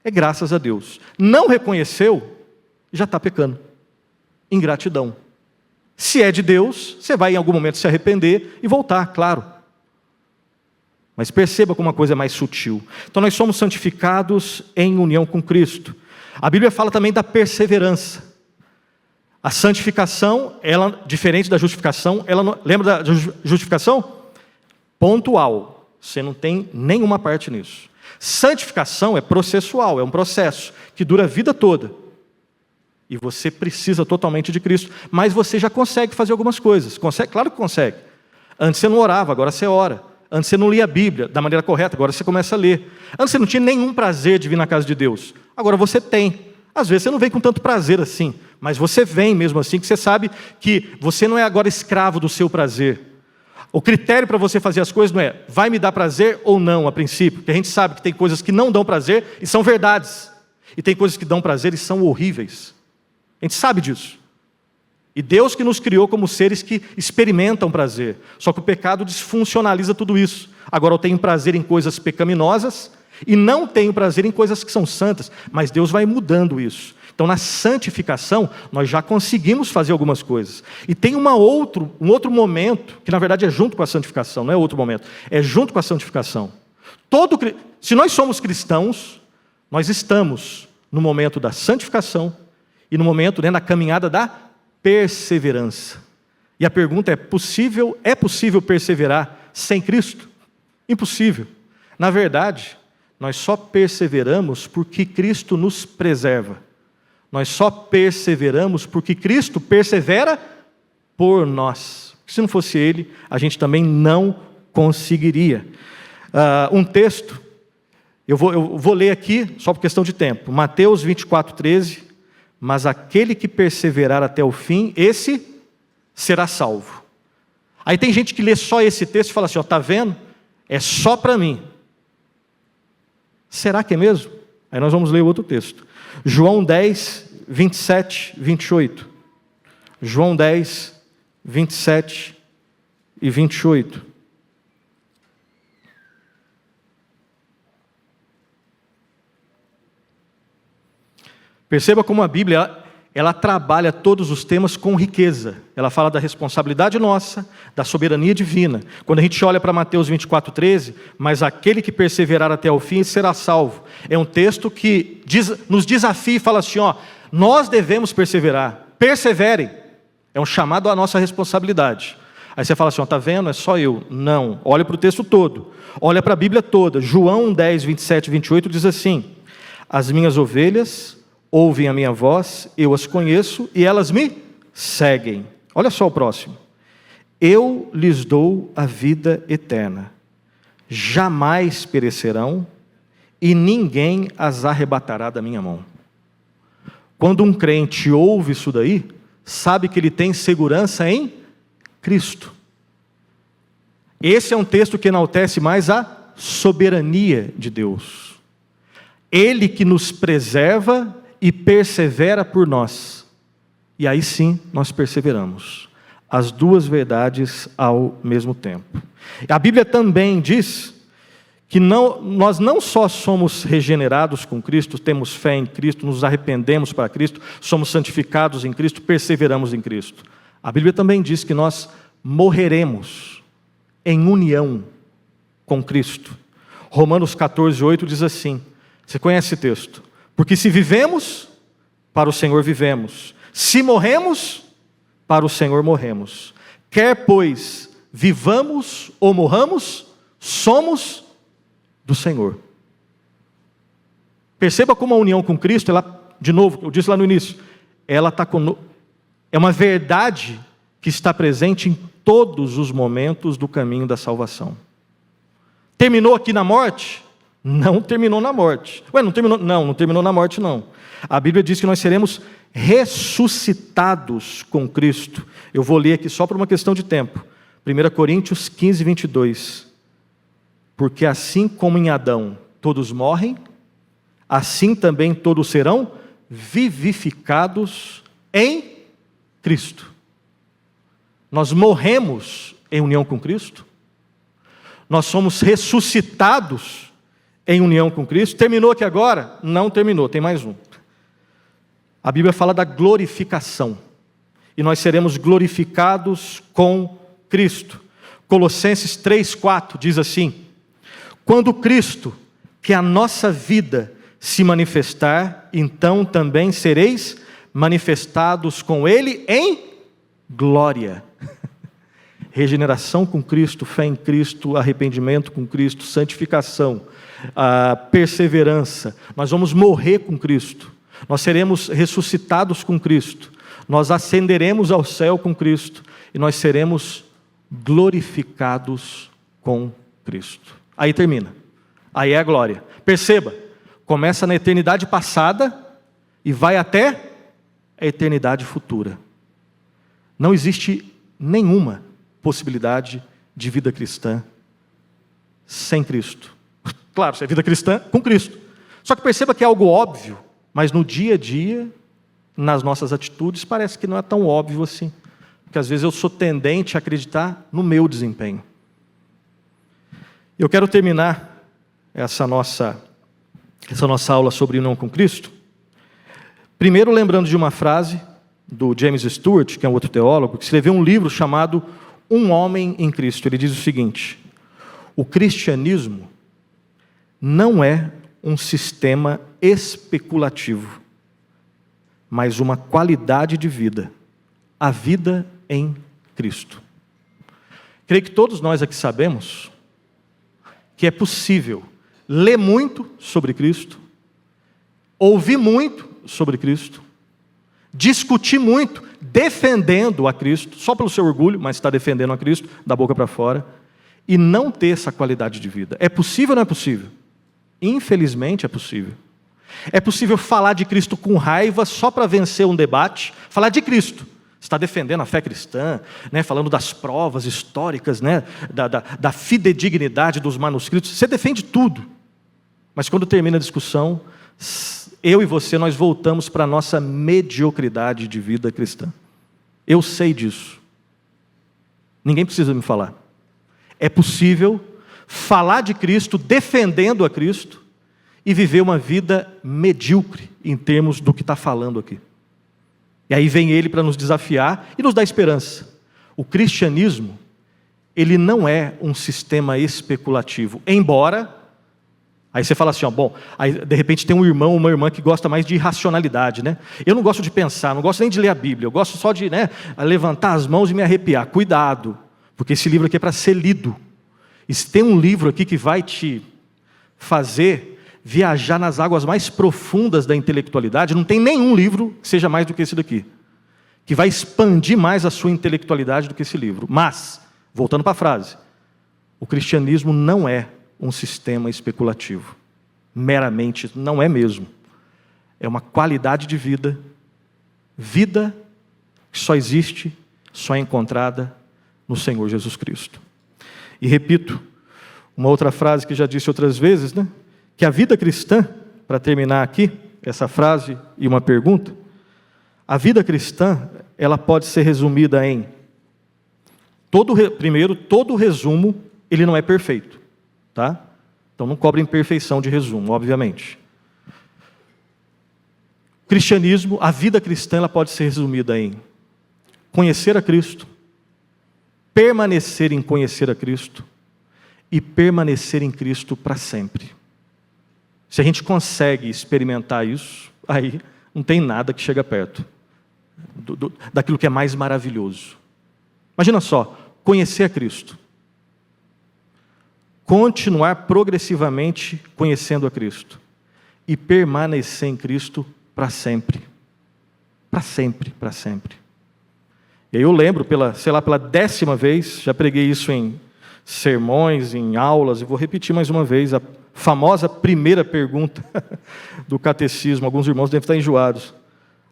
É graças a Deus. Não reconheceu? Já está pecando. Ingratidão. Se é de Deus, você vai em algum momento se arrepender e voltar, claro. Mas perceba como uma coisa é mais sutil. Então nós somos santificados em união com Cristo. A Bíblia fala também da perseverança. A santificação, ela, diferente da justificação, lembra da justificação? Pontual. Você não tem nenhuma parte nisso. Santificação é processual, é um processo que dura a vida toda. E você precisa totalmente de Cristo. Mas você já consegue fazer algumas coisas. Consegue? Claro que consegue. Antes você não orava, agora você ora. Antes você não lia a Bíblia da maneira correta, agora você começa a ler. Antes você não tinha nenhum prazer de vir na casa de Deus. Agora você tem. Às vezes você não vem com tanto prazer assim, mas você vem mesmo assim, que você sabe que você não é agora escravo do seu prazer. O critério para você fazer as coisas não é, vai me dar prazer ou não, a princípio, porque a gente sabe que tem coisas que não dão prazer e são verdades, e tem coisas que dão prazer e são horríveis. A gente sabe disso. E Deus que nos criou como seres que experimentam prazer, só que o pecado desfuncionaliza tudo isso. Agora eu tenho prazer em coisas pecaminosas, e não tenho prazer em coisas que são santas, mas Deus vai mudando isso. Então, na santificação, nós já conseguimos fazer algumas coisas. E tem um outro momento, que na verdade é junto com a santificação, não é outro momento, é junto com a santificação. Se nós somos cristãos, nós estamos no momento da santificação e no momento, na caminhada da perseverança. E a pergunta é possível perseverar sem Cristo? Impossível. Na verdade, nós só perseveramos porque Cristo nos preserva. Nós só perseveramos porque Cristo persevera por nós. Se não fosse Ele, a gente também não conseguiria. Um texto, eu vou ler aqui, só por questão de tempo. Mateus 24:13. Mas aquele que perseverar até o fim, esse será salvo. Aí tem gente que lê só esse texto e fala assim, está vendo? É só para mim. Será que é mesmo? Aí nós vamos ler o outro texto. João 10, 27, 28. João 10, 27 e 28. Perceba como a Bíblia, ela trabalha todos os temas com riqueza. Ela fala da responsabilidade nossa, da soberania divina. Quando a gente olha para Mateus 24:13, mas aquele que perseverar até o fim será salvo. É um texto que nos desafia e fala assim, nós devemos perseverar. Perseverem. É um chamado à nossa responsabilidade. Aí você fala assim, está vendo? É só eu. Não, olha para o texto todo. Olha para a Bíblia toda. João 10, 27 e 28 diz assim: as minhas ovelhas ouvem a minha voz, eu as conheço e elas me seguem. Olha só o próximo. Eu lhes dou a vida eterna. Jamais perecerão e ninguém as arrebatará da minha mão. Quando um crente ouve isso daí, sabe que ele tem segurança em Cristo. Esse é um texto que enaltece mais a soberania de Deus. Ele que nos preserva e persevera por nós. E aí sim nós perseveramos. As duas verdades ao mesmo tempo. A Bíblia também diz que nós não só somos regenerados com Cristo, temos fé em Cristo, nos arrependemos para Cristo, somos santificados em Cristo, perseveramos em Cristo. A Bíblia também diz que nós morreremos em união com Cristo. Romanos 14, 8 diz assim, você conhece esse texto? Porque se vivemos, para o Senhor vivemos. Se morremos, para o Senhor morremos. Quer, pois, vivamos ou morramos, somos do Senhor. Perceba como a união com Cristo, ela, de novo, eu disse lá no início, ela está conosco. É uma verdade que está presente em todos os momentos do caminho da salvação. Terminou aqui na morte? Não terminou na morte. Ué, não terminou? Não terminou na morte, não. A Bíblia diz que nós seremos ressuscitados com Cristo. Eu vou ler aqui só por uma questão de tempo. 1 Coríntios 15, 22. Porque assim como em Adão todos morrem, assim também todos serão vivificados em Cristo. Nós morremos em união com Cristo. Nós somos ressuscitados em união com Cristo. Terminou aqui agora? Não terminou, tem mais um. A Bíblia fala da glorificação. E nós seremos glorificados com Cristo. Colossenses 3:4 diz assim: quando Cristo, que é a nossa vida, se manifestar, então também sereis manifestados com Ele em glória. Regeneração com Cristo, fé em Cristo, arrependimento com Cristo, santificação, perseverança. Nós vamos morrer com Cristo. Nós seremos ressuscitados com Cristo. Nós ascenderemos ao céu com Cristo. E nós seremos glorificados com Cristo. Aí termina. Aí é a glória. Perceba, começa na eternidade passada e vai até a eternidade futura. Não existe nenhuma possibilidade de vida cristã sem Cristo. Claro, se é vida cristã, com Cristo. Só que perceba que é algo óbvio, mas no dia a dia, nas nossas atitudes, parece que não é tão óbvio assim. Porque às vezes eu sou tendente a acreditar no meu desempenho. Eu quero terminar essa nossa aula sobre união com Cristo, primeiro lembrando de uma frase do James Stewart, que é um outro teólogo, que escreveu um livro chamado Um Homem em Cristo. Ele diz o seguinte: o cristianismo não é um sistema especulativo, mas uma qualidade de vida, a vida em Cristo. Creio que todos nós aqui sabemos que é possível ler muito sobre Cristo, ouvir muito sobre Cristo, discutir muito, defendendo a Cristo, só pelo seu orgulho, mas está defendendo a Cristo, da boca para fora, e não ter essa qualidade de vida. É possível ou não é possível? Infelizmente é possível. É possível falar de Cristo com raiva só para vencer um debate, falar de Cristo. Está defendendo a fé cristã, né, falando das provas históricas, né, da fidedignidade dos manuscritos. Você defende tudo. Mas quando termina a discussão, eu e você, nós voltamos para a nossa mediocridade de vida cristã. Eu sei disso. Ninguém precisa me falar. É possível falar de Cristo, defendendo a Cristo, e viver uma vida medíocre em termos do que está falando aqui. E aí vem ele para nos desafiar e nos dar esperança. O cristianismo, ele não é um sistema especulativo, embora... Aí você fala assim, ó, bom, aí de repente tem um irmão ou uma irmã que gosta mais de racionalidade, né? Eu não gosto de pensar, não gosto nem de ler a Bíblia, eu gosto só de, né, levantar as mãos e me arrepiar. Cuidado, Porque esse livro aqui é para ser lido. E se tem um livro aqui que vai te fazer viajar nas águas mais profundas da intelectualidade, não tem nenhum livro que seja mais do que esse daqui, que vai expandir mais a sua intelectualidade do que esse livro. Mas, voltando para a frase, o cristianismo não é um sistema especulativo. Meramente, não é mesmo. É uma qualidade de vida, vida que só existe, só é encontrada no Senhor Jesus Cristo. E repito, uma outra frase que já disse outras vezes, né? Que a vida cristã, para terminar aqui, essa frase e uma pergunta, a vida cristã, ela pode ser resumida em, primeiro, todo resumo, ele não é perfeito, tá? Então não cobrem perfeição de resumo, obviamente. O cristianismo, a vida cristã, ela pode ser resumida em conhecer a Cristo, permanecer em conhecer a Cristo e permanecer em Cristo para sempre. Se a gente consegue experimentar isso, aí não tem nada que chega perto daquilo que é mais maravilhoso. Imagina só, conhecer a Cristo. Continuar progressivamente conhecendo a Cristo. E permanecer em Cristo para sempre. Para sempre, para sempre. E aí eu lembro, pela 10ª vez, já preguei isso em sermões, em aulas, e vou repetir mais uma vez, a famosa primeira pergunta do catecismo. Alguns irmãos devem estar enjoados.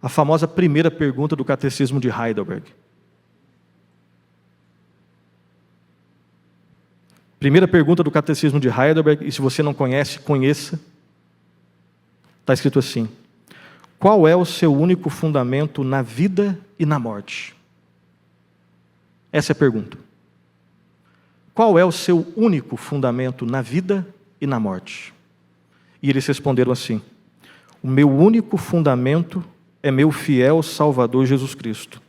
A famosa primeira pergunta do catecismo de Heidelberg. Primeira pergunta do catecismo de Heidelberg, e se você não conhece, conheça. Está escrito assim: qual é o seu único fundamento na vida e na morte? Essa é a pergunta. Qual é o seu único fundamento na vida e na morte? E eles responderam assim: o meu único fundamento é meu fiel Salvador Jesus Cristo.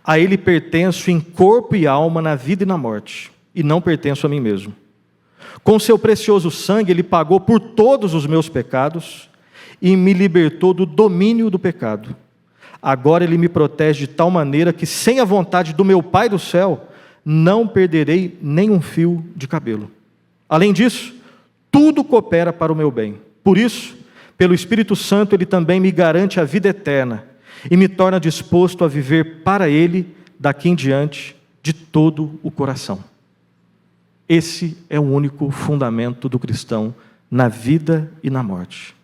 A Ele pertenço em corpo e alma na vida e na morte, e não pertenço a mim mesmo. Com seu precioso sangue Ele pagou por todos os meus pecados e me libertou do domínio do pecado. Agora Ele me protege de tal maneira que, sem a vontade do meu Pai do céu, não perderei nem um fio de cabelo. Além disso, tudo coopera para o meu bem. Por isso, pelo Espírito Santo, Ele também me garante a vida eterna e me torna disposto a viver para Ele, daqui em diante, de todo o coração. Esse é o único fundamento do cristão na vida e na morte: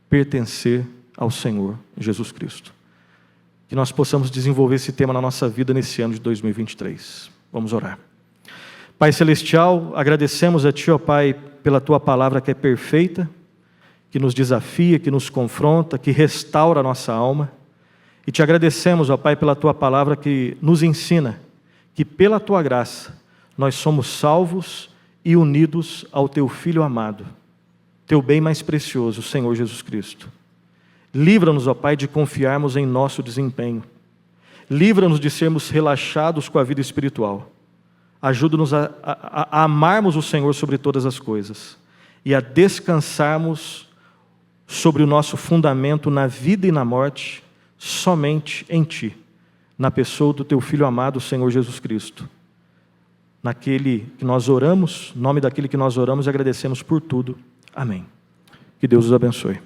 pertencer ao Senhor Jesus Cristo. Que nós possamos desenvolver esse tema na nossa vida nesse ano de 2023. Vamos orar. Pai Celestial, agradecemos a Ti, ó Pai, pela Tua palavra que é perfeita, que nos desafia, que nos confronta, que restaura a nossa alma. E Te agradecemos, ó Pai, pela Tua palavra que nos ensina que pela Tua graça nós somos salvos e unidos ao Teu Filho amado, Teu bem mais precioso, Senhor Jesus Cristo. Livra-nos, ó Pai, de confiarmos em nosso desempenho. Livra-nos de sermos relaxados com a vida espiritual. Ajuda-nos a amarmos o Senhor sobre todas as coisas e a descansarmos sobre o nosso fundamento na vida e na morte somente em Ti, na pessoa do Teu Filho amado, Senhor Jesus Cristo. Naquele que nós oramos, nome daquele que nós oramos e agradecemos por tudo. Amém. Que Deus os abençoe.